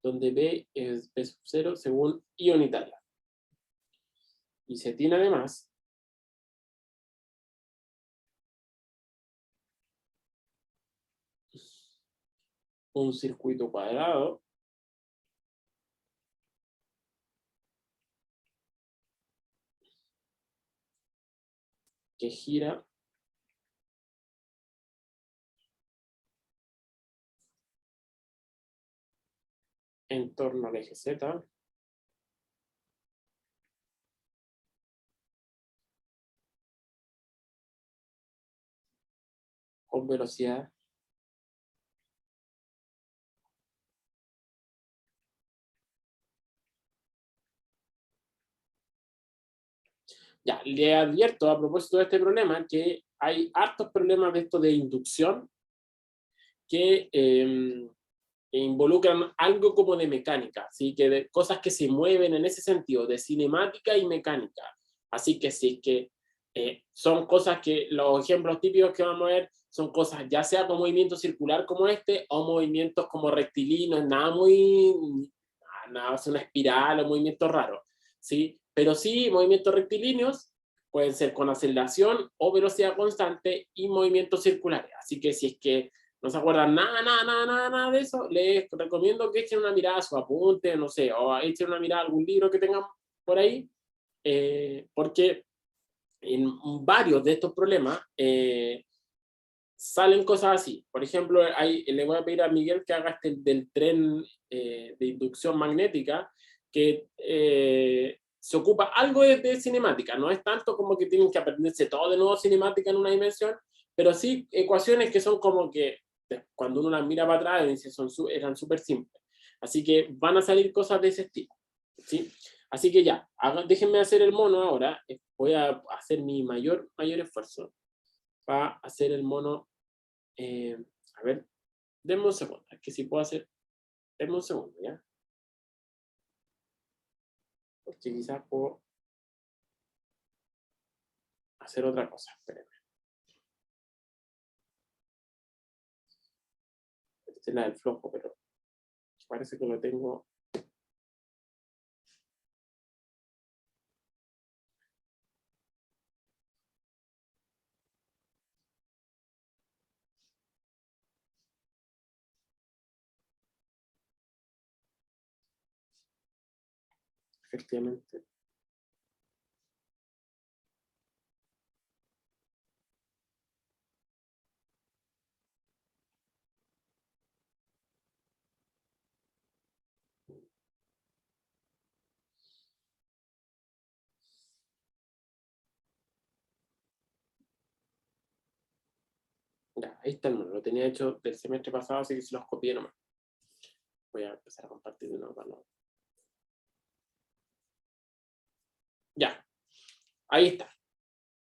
donde B es B sub 0 según I unitaria. Y se tiene además un circuito cuadrado que gira en torno al eje Z con velocidad ya, le advierto a propósito de este problema que hay hartos problemas de esto de inducción que involucran algo como de mecánica, así que de cosas que se mueven en ese sentido, de cinemática y mecánica. Así que sí, que son cosas que los ejemplos típicos que vamos a ver son cosas ya sea con movimiento circular como este o movimientos como rectilíneos, nada, una espiral o movimientos raros, ¿sí? Pero sí, movimientos rectilíneos pueden ser con aceleración o velocidad constante y movimientos circulares. Así que si es que no se acuerdan nada de eso, les recomiendo que echen una mirada a su apunte, no sé, o echen una mirada a algún libro que tengan por ahí, porque en varios de estos problemas salen cosas así. Por ejemplo, le voy a pedir a Miguel que haga este del tren de inducción magnética, que se ocupa algo de cinemática, no es tanto como que tienen que aprenderse todo de nuevo cinemática en una dimensión, pero sí ecuaciones que son como que cuando uno las mira para atrás dice, eran súper simples. Así que van a salir cosas de ese estilo, ¿sí? Así que ya, déjenme hacer el mono ahora. Voy a hacer mi mayor esfuerzo para hacer el mono. A ver, denme un segundo, es que si puedo hacer, denme un segundo, ¿ya? Porque quizás puedo hacer otra cosa, espérenme. Esta es la del flojo, pero parece que lo tengo. Efectivamente. Ya, ahí está el mono, lo tenía hecho del semestre pasado, así que se los copié nomás. Voy a empezar a compartir de nuevo para no. Ya, ahí está.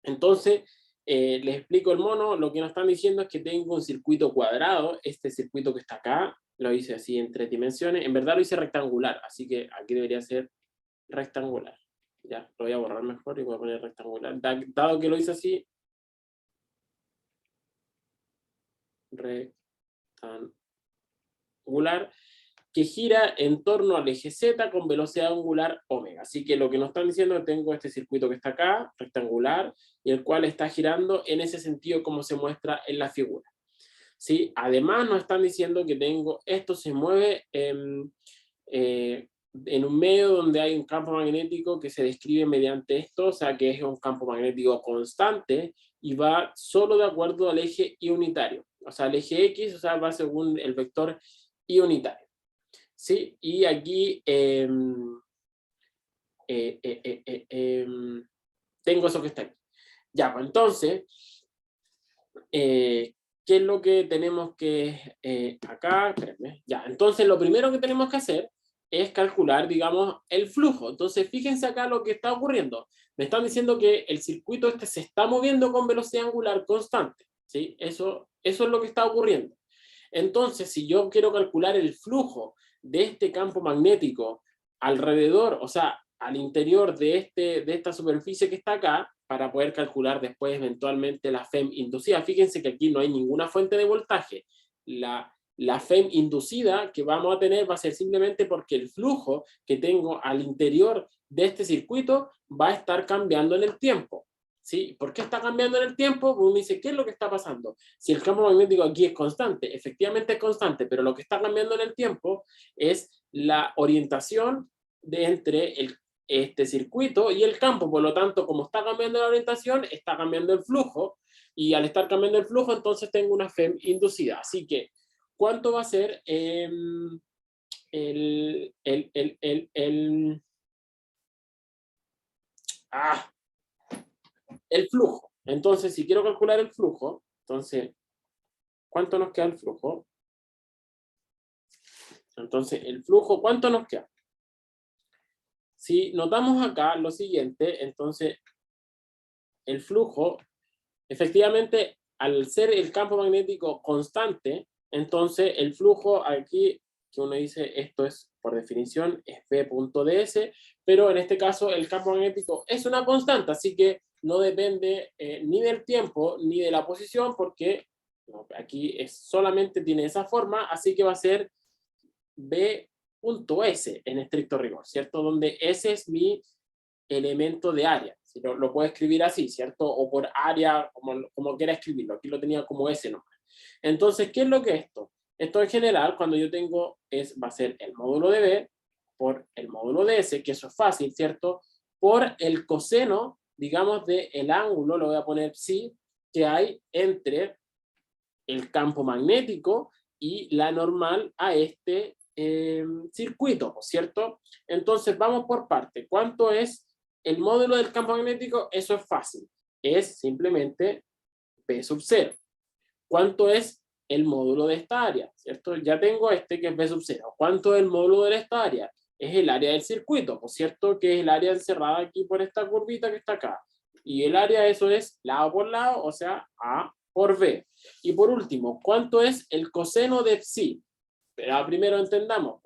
Entonces, les explico el mono. Lo que nos están diciendo es que tengo un circuito cuadrado. Este circuito que está acá, lo hice así en 3 dimensiones. En verdad lo hice rectangular, así que aquí debería ser rectangular. Ya, lo voy a borrar mejor y voy a poner rectangular. Dado que lo hice así, rectangular, que gira en torno al eje Z con velocidad angular omega. Así que lo que nos están diciendo es que tengo este circuito que está acá, rectangular, y el cual está girando en ese sentido como se muestra en la figura. ¿Sí? Además nos están diciendo que esto se mueve en un medio donde hay un campo magnético que se describe mediante esto, o sea que es un campo magnético constante y va solo de acuerdo al eje I unitario. O sea, el eje X, o sea, va según el vector I unitario. ¿Sí? Y aquí tengo eso que está aquí. Ya, pues entonces, ¿qué es lo que tenemos que acá? Espérenme. Ya, entonces lo primero que tenemos que hacer es calcular, digamos, el flujo. Entonces, fíjense acá lo que está ocurriendo. Me están diciendo que el circuito este se está moviendo con velocidad angular constante, ¿sí? Eso es lo que está ocurriendo. Entonces, si yo quiero calcular el flujo de este campo magnético alrededor, o sea, al interior de esta superficie que está acá, para poder calcular después eventualmente la FEM inducida. Fíjense que aquí no hay ninguna fuente de voltaje. La La FEM inducida que vamos a tener va a ser simplemente porque el flujo que tengo al interior de este circuito va a estar cambiando en el tiempo. ¿Sí? ¿Por qué está cambiando en el tiempo? Uno dice, ¿qué es lo que está pasando? Si el campo magnético aquí es constante, efectivamente es constante, pero lo que está cambiando en el tiempo es la orientación entre este circuito y el campo. Por lo tanto, como está cambiando la orientación, está cambiando el flujo, y al estar cambiando el flujo, entonces tengo una FEM inducida. Así que, ¿cuánto va a ser el flujo? Entonces, si quiero calcular el flujo, entonces, ¿cuánto nos queda el flujo? Entonces, el flujo, ¿cuánto nos queda? Si notamos acá lo siguiente, entonces, el flujo, efectivamente, al ser el campo magnético constante, entonces el flujo aquí, que uno dice, esto es, por definición, es V.ds, pero en este caso el campo magnético es una constante, así que no depende ni del tiempo ni de la posición, porque aquí solamente tiene esa forma, así que va a ser V.s en estricto rigor, ¿cierto? Donde S es mi elemento de área. Si lo puedo escribir así, ¿cierto? O por área, como quiera escribirlo. Aquí lo tenía como S nomás. Entonces, ¿qué es lo que es esto? Esto en general, cuando yo tengo, va a ser el módulo de B por el módulo de S, que eso es fácil, ¿cierto? Por el coseno, digamos, del ángulo, lo voy a poner psi, que hay entre el campo magnético y la normal a este circuito, ¿cierto? Entonces, vamos por parte. ¿Cuánto es el módulo del campo magnético? Eso es fácil. Es simplemente P sub 0. ¿Cuánto es el módulo de esta área? ¿Cierto? Ya tengo este que es P sub 0. ¿Cuánto es el módulo de esta área? Es el área del circuito, ¿por cierto? Que es el área encerrada aquí por esta curvita que está acá. Y el área, eso es lado por lado, o sea, A por B. Y por último, ¿cuánto es el coseno de psi? Pero primero entendamos,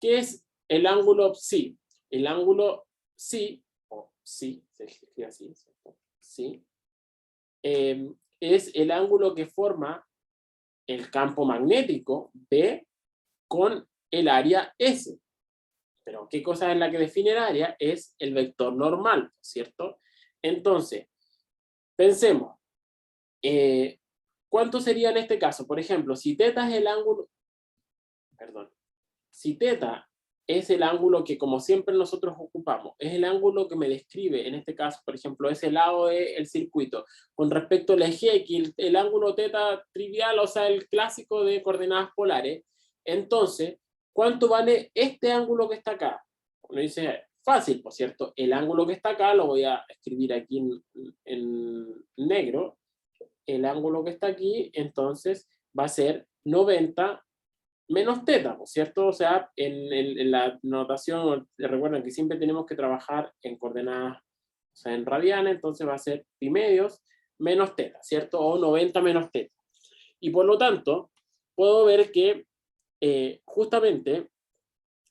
¿qué es el ángulo psi? El ángulo psi, o psi, se escribe así, psi, es el ángulo que forma el campo magnético B con el área S. Pero ¿qué cosa es la que define el área? Es el vector normal, ¿cierto? Entonces, pensemos, ¿cuánto sería en este caso? Por ejemplo, si θ es el ángulo, perdón, si θ es el ángulo que como siempre nosotros ocupamos, es el ángulo que me describe, en este caso, por ejemplo, ese lado del circuito, con respecto al eje X, el ángulo θ trivial, o sea, el clásico de coordenadas polares, entonces, ¿cuánto vale este ángulo que está acá? Uno dice, fácil, por cierto, el ángulo que está acá, lo voy a escribir aquí en negro, el ángulo que está aquí, entonces, va a ser 90 menos θ, ¿cierto? O sea, en la notación, recuerden que siempre tenemos que trabajar en coordenadas, o sea, en radianes, entonces va a ser pi medios menos θ, ¿cierto? O 90 menos θ. Y por lo tanto, puedo ver que justamente, o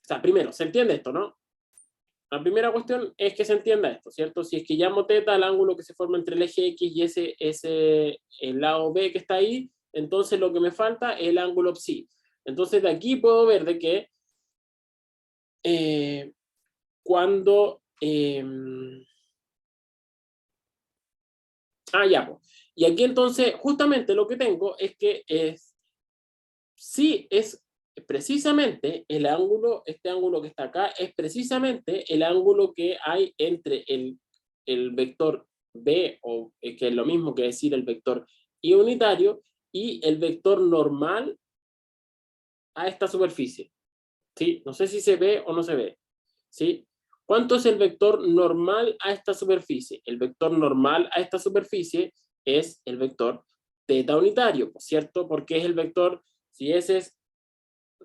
sea, primero, ¿se entiende esto, no? La primera cuestión es que se entienda esto, ¿cierto? Si es que llamo θ al ángulo que se forma entre el eje X y el lado B que está ahí, entonces lo que me falta es el ángulo psi. Entonces de aquí puedo ver de que cuando... ya, pues. Y aquí entonces justamente lo que tengo es que sí es precisamente el ángulo, este ángulo que está acá, es precisamente el ángulo que hay entre el vector B, o que es lo mismo que decir el vector I unitario, y el vector normal a esta superficie. ¿Sí? No sé si se ve o no se ve. ¿Sí? ¿Cuánto es el vector normal a esta superficie? El vector normal a esta superficie es el vector θ unitario, ¿cierto? Porque es el vector, si ese es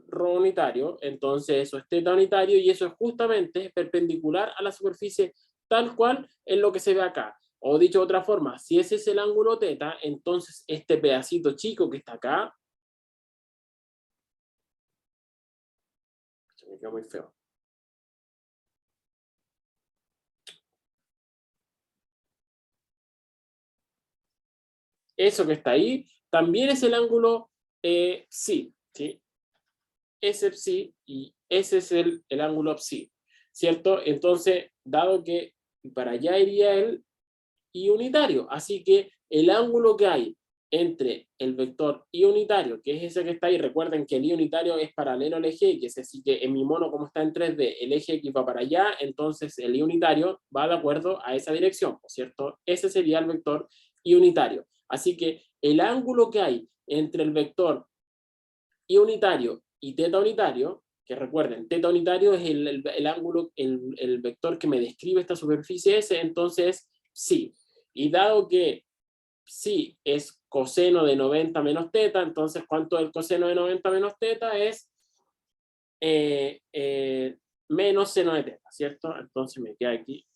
ρ unitario, entonces eso es θ unitario, y eso es justamente perpendicular a la superficie tal cual es lo que se ve acá. O dicho de otra forma, si ese es el ángulo θ, entonces este pedacito chico que está acá, se me quedó muy feo. Eso que está ahí, también es el ángulo psi. ¿sí? Ese psi y ese es el ángulo psi, ¿cierto? Entonces, dado que para allá iría el y unitario, así que el ángulo que hay entre el vector y unitario, que es ese que está ahí, recuerden que el y unitario es paralelo al eje X, así que en mi mono como está en 3D, el eje X va para allá, entonces el y unitario va de acuerdo a esa dirección, ¿cierto? Ese sería el vector y unitario. Así que el ángulo que hay entre el vector y unitario y teta unitario, que recuerden, teta unitario es el ángulo, el vector que me describe esta superficie S, entonces sí. Y dado que sí es coseno de 90 menos teta, entonces ¿cuánto es el coseno de 90 menos teta? Es menos seno de teta, ¿cierto? Entonces me queda aquí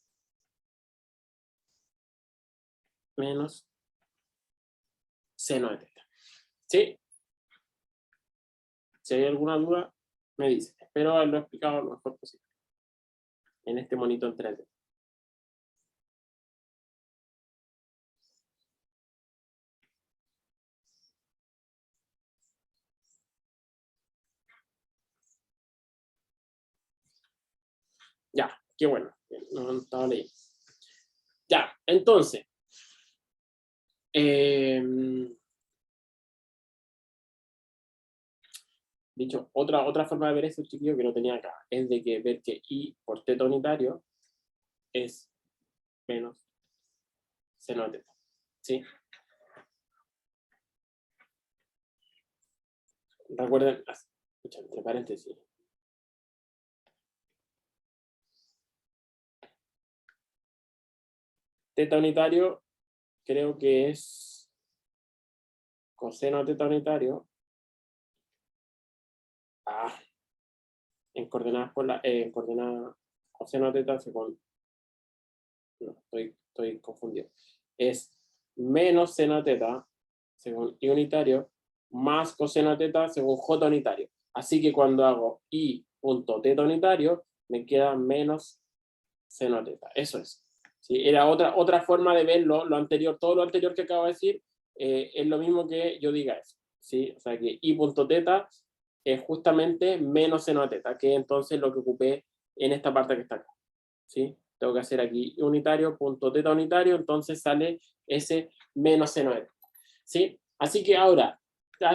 menos seno de teta. ¿Sí? Si hay alguna duda, me dice. Espero haberlo explicado lo mejor posible en este monito en 3D. Ya, qué bueno. No estaba leyendo. Ya, entonces. Dicho, otra forma de ver eso, chiquillo, que no tenía acá, es de que ver que I por teta unitario es menos seno de teta. ¿Sí? Recuerden, escucha, entre paréntesis. Teta unitario creo que es coseno de teta unitario en coordenadas en coordenadas coseno de teta según no, estoy confundido. Es menos seno de teta según I unitario más coseno de teta según J unitario. Así que cuando hago I punto teta unitario me queda menos seno de teta. Eso es. ¿Sí? Era otra forma de verlo, lo anterior, todo lo anterior que acabo de decir es lo mismo que yo diga eso. ¿Sí? O sea que I punto teta es justamente menos seno de teta, que entonces lo que ocupé en esta parte que está acá. ¿Sí? Tengo que hacer aquí unitario, punto teta unitario, entonces sale ese menos seno de teta. ¿Sí? Así que ahora,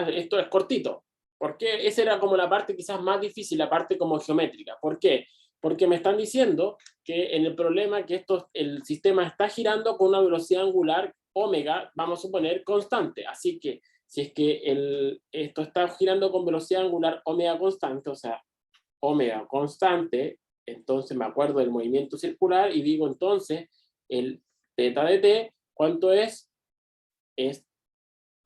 esto es cortito. ¿Por qué? Esa era como la parte quizás más difícil, la parte como geométrica. ¿Por qué? Porque me están diciendo que en el problema que el sistema está girando con una velocidad angular omega, vamos a suponer, constante. Así que si es que esto está girando con velocidad angular omega constante, o sea, omega constante, entonces me acuerdo del movimiento circular y digo entonces el teta de t, ¿cuánto es? Es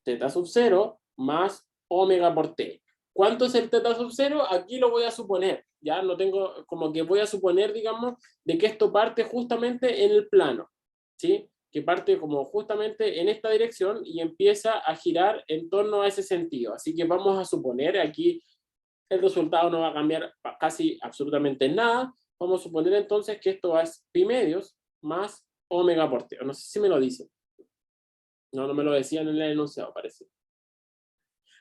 teta sub 0 más omega por t. ¿Cuánto es el teta sub 0? Aquí lo voy a suponer, ya no tengo, como que voy a suponer, digamos, de que esto parte justamente en el plano, ¿sí? Que parte como justamente en esta dirección y empieza a girar en torno a ese sentido. Así que vamos a suponer aquí el resultado no va a cambiar casi absolutamente nada. Vamos a suponer entonces que esto es pi medios más omega por t. No sé si me lo dicen. No me lo decían en el enunciado, parece.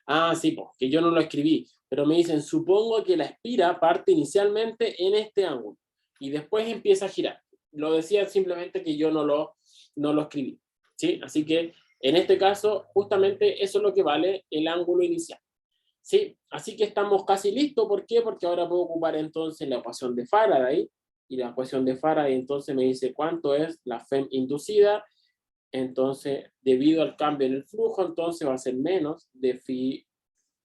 Ah, sí, pues, que yo no lo escribí. Pero me dicen, supongo que la espira parte inicialmente en este ángulo y después empieza a girar. Lo decía simplemente que yo no lo escribí. ¿Sí? Así que en este caso, justamente eso es lo que vale el ángulo inicial. ¿Sí? Así que estamos casi listos. ¿Por qué? Porque ahora puedo ocupar entonces la ecuación de Faraday. Y la ecuación de Faraday entonces me dice cuánto es la FEM inducida. Entonces, debido al cambio en el flujo, entonces va a ser menos de phi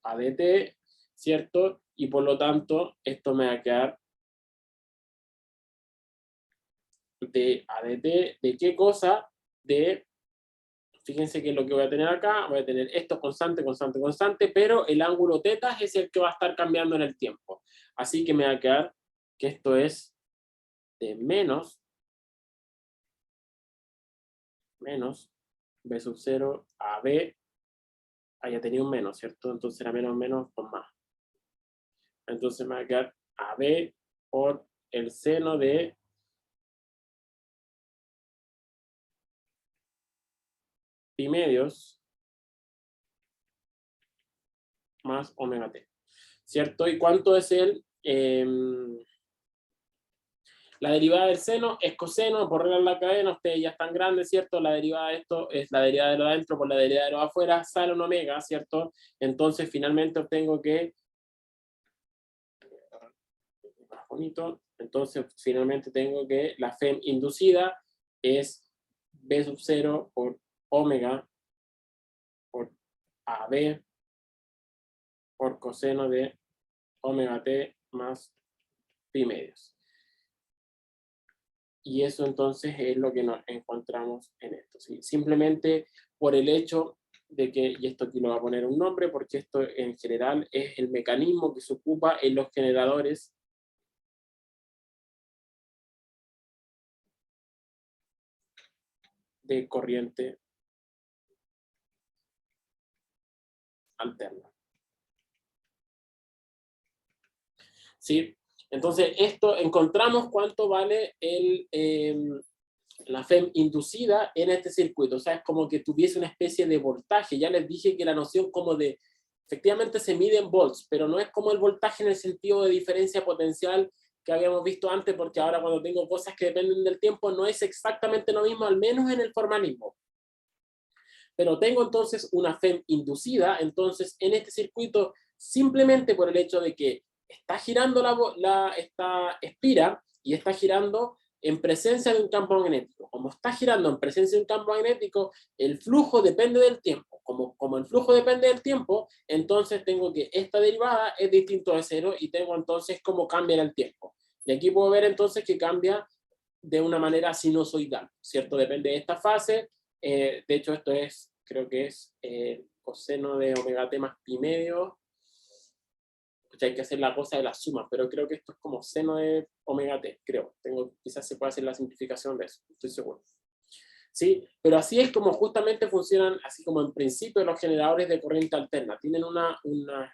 a dt, ¿cierto? Y por lo tanto, esto me va a quedar de a dt, ¿de qué cosa? De, fíjense que es lo que voy a tener acá, voy a tener esto constante, constante, constante, pero el ángulo teta es el que va a estar cambiando en el tiempo. Así que me va a quedar que esto es de menos b sub 0 a b, haya tenido un menos, ¿cierto? Entonces era menos, menos con más. Entonces me va a quedar a b por el seno de pi medios más omega t, ¿cierto? ¿Y cuánto es la derivada del seno? Es coseno, por regla de la cadena, ustedes ya están grandes, ¿cierto? La derivada de esto es la derivada de lo de adentro por la derivada de lo de afuera, sale un omega, ¿cierto? Entonces finalmente obtengo que, más bonito, entonces finalmente tengo que la FEM inducida es B sub 0 por omega por AB por coseno de omega t más pi medios. Y eso entonces es lo que nos encontramos en esto, ¿sí? Simplemente por el hecho de que, y esto aquí lo voy a poner un nombre, porque esto en general es el mecanismo que se ocupa en los generadores de corriente alterna. ¿Sí? Entonces, esto encontramos cuánto vale la FEM inducida en este circuito. O sea, es como que tuviese una especie de voltaje. Ya les dije que la noción como de, efectivamente se mide en volts, pero no es como el voltaje en el sentido de diferencia potencial que habíamos visto antes, porque ahora cuando tengo cosas que dependen del tiempo no es exactamente lo mismo, al menos en el formalismo. Pero tengo entonces una FEM inducida, entonces en este circuito, simplemente por el hecho de que está girando esta espira y está girando en presencia de un campo magnético. Como está girando en presencia de un campo magnético, el flujo depende del tiempo. Como el flujo depende del tiempo, entonces tengo que esta derivada es distinto de cero y tengo entonces cómo cambia en el tiempo. Y aquí puedo ver entonces que cambia de una manera sinusoidal, ¿cierto? Depende de esta fase. De hecho, esto es, creo que es coseno de omega t más pi medio. Pues hay que hacer la cosa de la suma, pero creo que esto es como seno de omega t, creo. Quizás se puede hacer la simplificación de eso, estoy seguro. ¿Sí? Pero así es como justamente funcionan, así como en principio los generadores de corriente alterna. Tienen una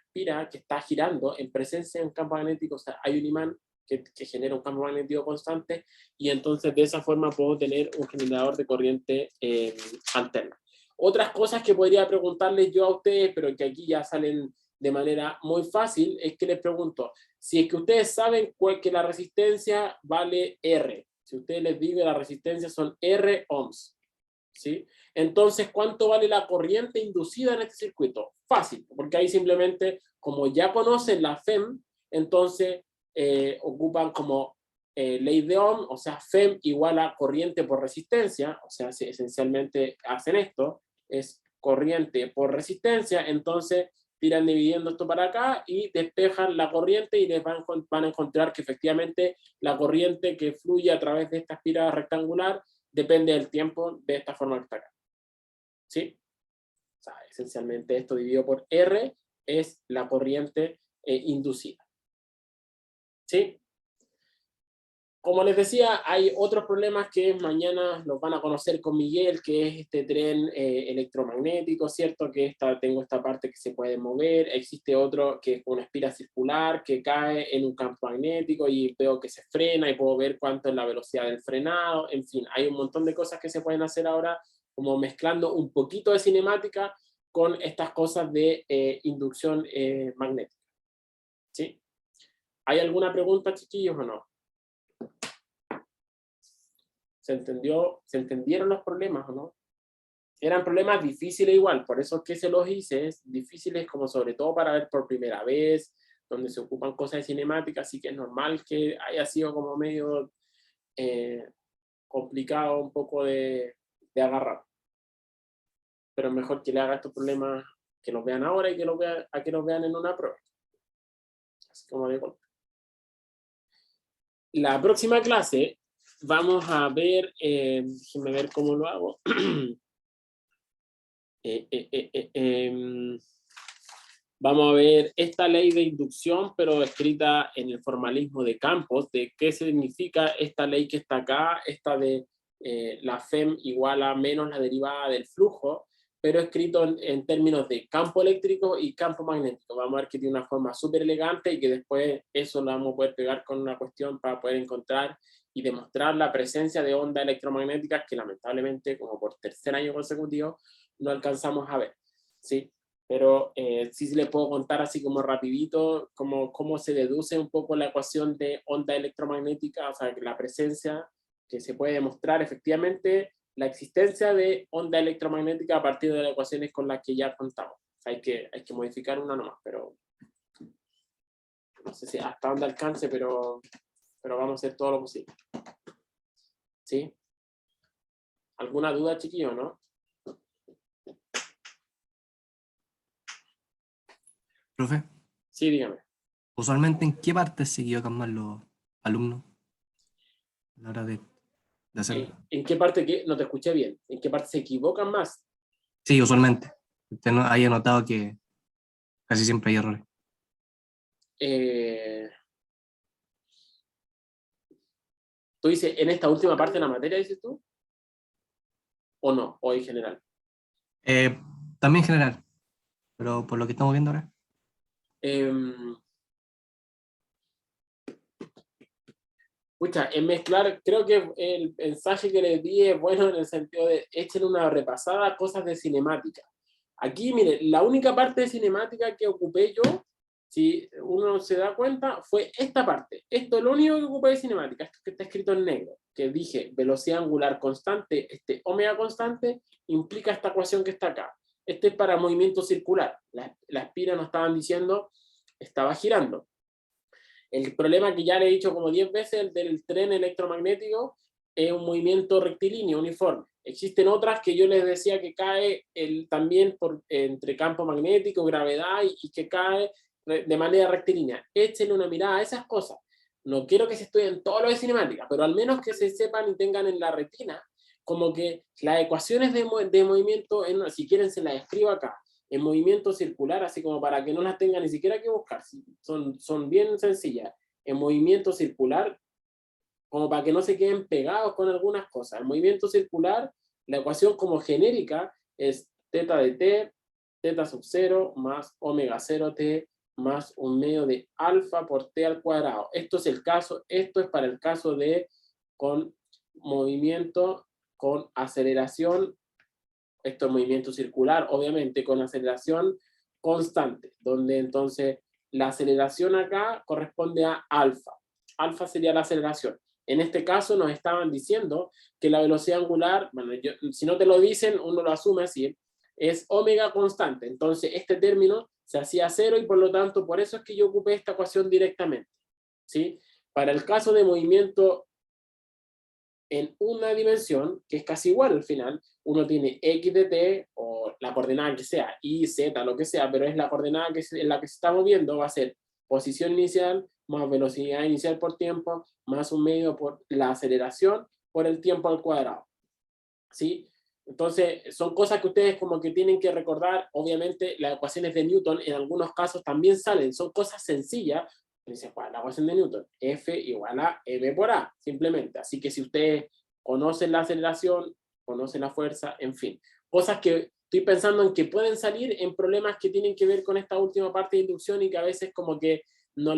espira que está girando en presencia de un campo magnético, o sea, hay un imán que genera un campo magnético constante, y entonces de esa forma puedo tener un generador de corriente alterna. Otras cosas que podría preguntarles yo a ustedes, pero que aquí ya salen de manera muy fácil, es que les pregunto, si es que ustedes saben que la resistencia vale R, si ustedes les digo la resistencia son R ohms, ¿sí? Entonces, ¿cuánto vale la corriente inducida en este circuito? Fácil, porque ahí simplemente, como ya conocen la FEM, entonces ocupan como ley de Ohm, o sea, FEM igual a corriente por resistencia, o sea, si esencialmente hacen esto, es corriente por resistencia, entonces tiran dividiendo esto para acá y despejan la corriente y les van a encontrar que efectivamente la corriente que fluye a través de esta espiral rectangular depende del tiempo de esta forma que está acá. ¿Sí? O sea, esencialmente esto dividido por R es la corriente inducida. ¿Sí? Como les decía, hay otros problemas que mañana los van a conocer con Miguel, que es este tren electromagnético, ¿cierto? Que tengo esta parte que se puede mover. Existe otro que es una espira circular que cae en un campo magnético y veo que se frena y puedo ver cuánto es la velocidad del frenado. En fin, hay un montón de cosas que se pueden hacer ahora, como mezclando un poquito de cinemática con estas cosas de inducción magnética. ¿Sí? ¿Hay alguna pregunta, chiquillos, o no? ¿Se entendieron los problemas o no? Eran problemas difíciles igual, por eso es que se los hice, es difíciles como sobre todo para ver por primera vez, donde se ocupan cosas de cinemática, así que es normal que haya sido como medio complicado un poco de agarrar. Pero es mejor que le haga estos problemas, que los vean ahora y que los vean en una prueba. Así como de golpe. La próxima clase vamos a ver, déjenme ver cómo lo hago. Vamos a ver esta ley de inducción, pero escrita en el formalismo de Campos, de qué significa esta ley que está acá, esta de la FEM igual a menos la derivada del flujo, pero escrito en términos de campo eléctrico y campo magnético. Vamos a ver que tiene una forma súper elegante y que después eso lo vamos a poder pegar con una cuestión para poder encontrar y demostrar la presencia de ondas electromagnéticas que lamentablemente, como por tercer año consecutivo, no alcanzamos a ver. ¿Sí? pero sí les puedo contar así como rapidito cómo se deduce un poco la ecuación de onda electromagnética, o sea, la presencia que se puede demostrar efectivamente la existencia de onda electromagnética a partir de las ecuaciones con las que ya contamos. O sea, hay que modificar una nomás, pero no sé si hasta dónde alcance, pero vamos a hacer todo lo posible. ¿Sí? ¿Alguna duda, chiquillo, no? Profe, Sí, dígame. usualmente ¿en qué parte se equivocan más los alumnos a la hora de hacerlo? ¿En qué parte no te escuché bien? ¿En qué parte se equivocan más? Sí, usualmente. Usted no haya notado que casi siempre hay errores. ¿Tú dices en esta última parte de la materia, dices tú? ¿O no? ¿O en general? También en general, pero por lo que estamos viendo ahora. Pucha, en mezclar, creo que el mensaje que les di es bueno en el sentido de échenle una repasada a cosas de cinemática. Aquí, mire, la única parte de cinemática que ocupé yo, si uno se da cuenta, fue esta parte. Esto es lo único que ocupé de cinemática, esto que está escrito en negro, que dije velocidad angular constante, este omega constante, implica esta ecuación que está acá. Este es para movimiento circular. La espiras nos estaban diciendo, estaba girando. El problema que ya le he dicho como 10 veces, el del tren electromagnético, es un movimiento rectilíneo, uniforme. Existen otras que yo les decía que cae también entre campo magnético, gravedad, y que cae de manera rectilínea. Échenle una mirada a esas cosas. No quiero que se estudien todo lo de cinemática, pero al menos que se sepan y tengan en la retina como que las ecuaciones de movimiento, si quieren se las escribo acá, en movimiento circular, así como para que no las tengan ni siquiera que buscar, son bien sencillas, en movimiento circular, como para que no se queden pegados con algunas cosas. En movimiento circular, la ecuación como genérica es teta de t, teta sub 0 más omega 0t más un medio de alfa por t al cuadrado. Esto es para el caso de con movimiento con aceleración. Esto es movimiento circular, obviamente, con aceleración constante, donde entonces la aceleración acá corresponde a alfa. Alfa sería la aceleración. En este caso nos estaban diciendo que la velocidad angular, bueno, si no te lo dicen, uno lo asume así, es omega constante. Entonces este término se hacía cero y por lo tanto, por eso es que yo ocupé esta ecuación directamente. ¿Sí? Para el caso de movimiento en una dimensión, que es casi igual al final, uno tiene x de t, o la coordenada que sea, y, z, lo que sea, pero es la coordenada en la que se está moviendo, va a ser posición inicial más velocidad inicial por tiempo, más un medio por la aceleración por el tiempo al cuadrado. ¿Sí? Entonces, son cosas que ustedes como que tienen que recordar. Obviamente, las ecuaciones de Newton en algunos casos también salen, son cosas sencillas. Dice, ¿cuál es la ecuación de Newton? F igual a m por a, simplemente. Así que si ustedes conocen la aceleración, conocen la fuerza, en fin. Cosas que estoy pensando en que pueden salir en problemas que tienen que ver con esta última parte de inducción y que a veces como que no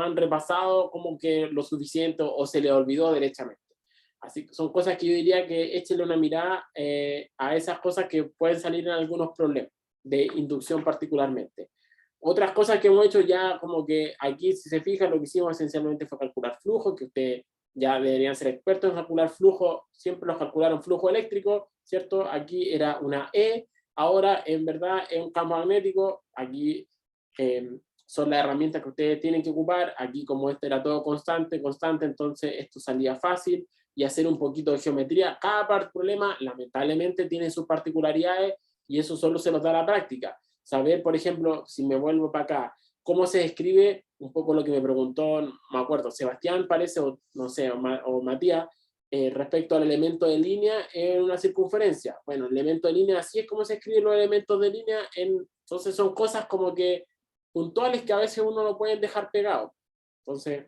han repasado como que lo suficiente o se le olvidó derechamente. Así que son cosas que yo diría que échenle una mirada a esas cosas que pueden salir en algunos problemas de inducción particularmente. Otras cosas que hemos hecho ya como que aquí, si se fijan, lo que hicimos esencialmente fue calcular flujo, que ustedes ya deberían ser expertos en calcular flujo, siempre los calcularon flujo eléctrico, ¿cierto? Aquí era una E, ahora en verdad es un campo magnético, aquí son las herramientas que ustedes tienen que ocupar, aquí como este era todo constante, entonces esto salía fácil, y hacer un poquito de geometría. Cada problema, lamentablemente, tiene sus particularidades y eso solo se nos da la práctica. Saber, por ejemplo, si me vuelvo para acá, cómo se describe, un poco lo que me preguntó, me acuerdo, Sebastián parece, o no sé, o Matías, respecto al elemento de línea en una circunferencia. Bueno, el elemento de línea, así es como se escriben los elementos de línea, entonces son cosas como que puntuales que a veces uno no puede dejar pegado. Entonces,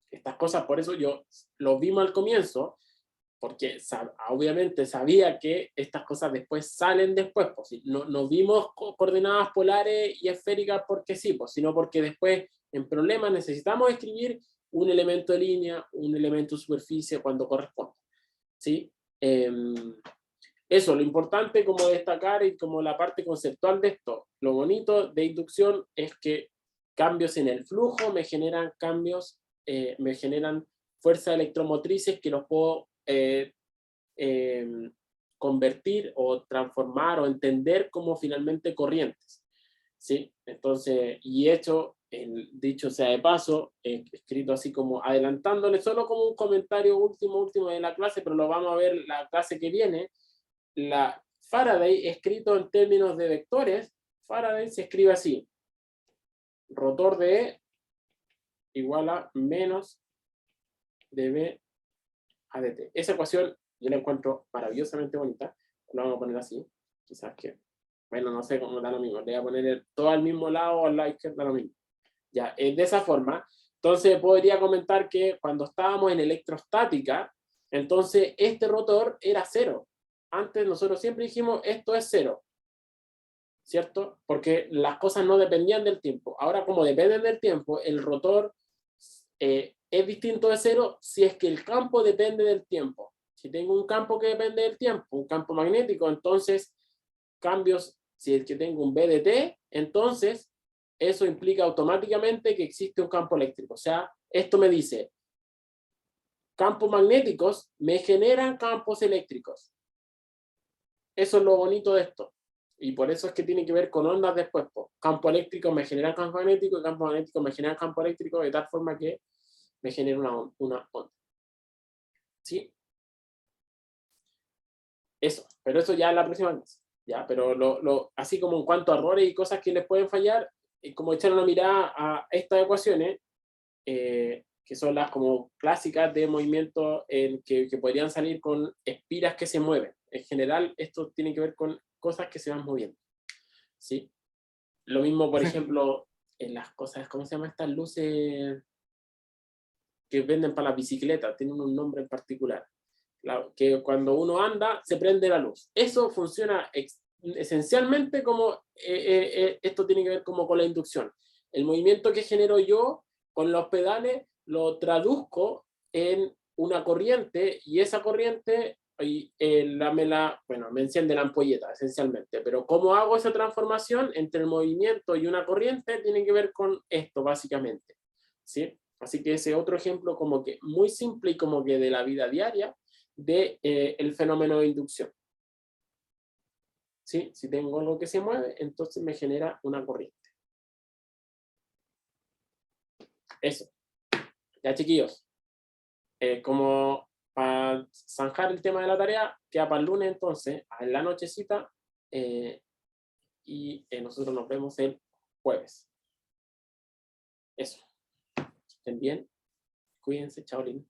estas cosas, por eso yo lo vimos al comienzo, porque obviamente sabía que estas cosas después salen después, pues, no vimos coordenadas polares y esféricas porque sí, pues, sino porque después en problemas necesitamos escribir un elemento de línea, un elemento de superficie cuando corresponda. ¿Sí? Eso eso, lo importante como destacar y como la parte conceptual de esto, lo bonito de inducción es que cambios en el flujo me generan cambios, me generan fuerzas electromotrices que los puedo convertir o transformar o entender como finalmente corrientes, ¿sí? Entonces, y hecho, dicho sea de paso, escrito así como adelantándole solo como un comentario último de la clase, pero lo vamos a ver la clase que viene. La Faraday, escrito en términos de vectores, Faraday se escribe así: rotor de E igual a menos dB a dt. Esa ecuación yo la encuentro maravillosamente bonita. La vamos a poner así, quizás que, bueno, no sé cómo da lo mismo, le voy a poner todo al mismo lado o al lado izquierdo, da lo mismo. Ya, de esa forma, entonces podría comentar que cuando estábamos en electrostática, entonces este rotor era cero. Antes nosotros siempre dijimos, esto es cero, ¿cierto? Porque las cosas no dependían del tiempo. Ahora, como dependen del tiempo, el rotor es distinto de cero si es que el campo depende del tiempo. Si tengo un campo que depende del tiempo, un campo magnético, entonces cambios, si es que tengo un B de T, entonces eso implica automáticamente que existe un campo eléctrico. O sea, esto me dice, campos magnéticos me generan campos eléctricos. Eso es lo bonito de esto. Y por eso es que tiene que ver con ondas después. Pues. Campo eléctrico me genera campo magnético y campo magnético me genera campo eléctrico de tal forma que me genera una onda. ¿Sí? Eso. Pero eso ya es la próxima vez. ¿Ya? Pero así como en cuanto a errores y cosas que les pueden fallar, como echar una mirada a estas ecuaciones, que son las como clásicas de movimiento que podrían salir con espiras que se mueven. En general, esto tiene que ver con cosas que se van moviendo. ¿Sí? Lo mismo, por ejemplo, en las cosas, ¿cómo se llaman estas luces que venden para las bicicletas? Tienen un nombre en particular. Que cuando uno anda, se prende la luz. Eso funciona esencialmente como, esto tiene que ver como con la inducción. El movimiento que genero yo con los pedales lo traduzco en una corriente y esa corriente me enciende la ampolleta esencialmente. Pero ¿cómo hago esa transformación entre el movimiento y una corriente? Tiene que ver con esto básicamente, ¿sí? Así que ese otro ejemplo como que muy simple y como que de la vida diaria de el fenómeno de inducción. ¿Sí? Si tengo algo que se mueve, entonces me genera una corriente. Eso. Ya, chiquillos. Como para zanjar el tema de la tarea, queda para el lunes entonces, en la nochecita, y nosotros nos vemos el jueves. Eso. Estén bien. Cuídense. Chao, lindo.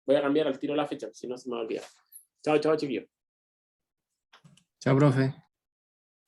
Voy a cambiar al tiro la fecha, si no se me va a olvidar. Chao, chao, chiquillos. Chao, profe.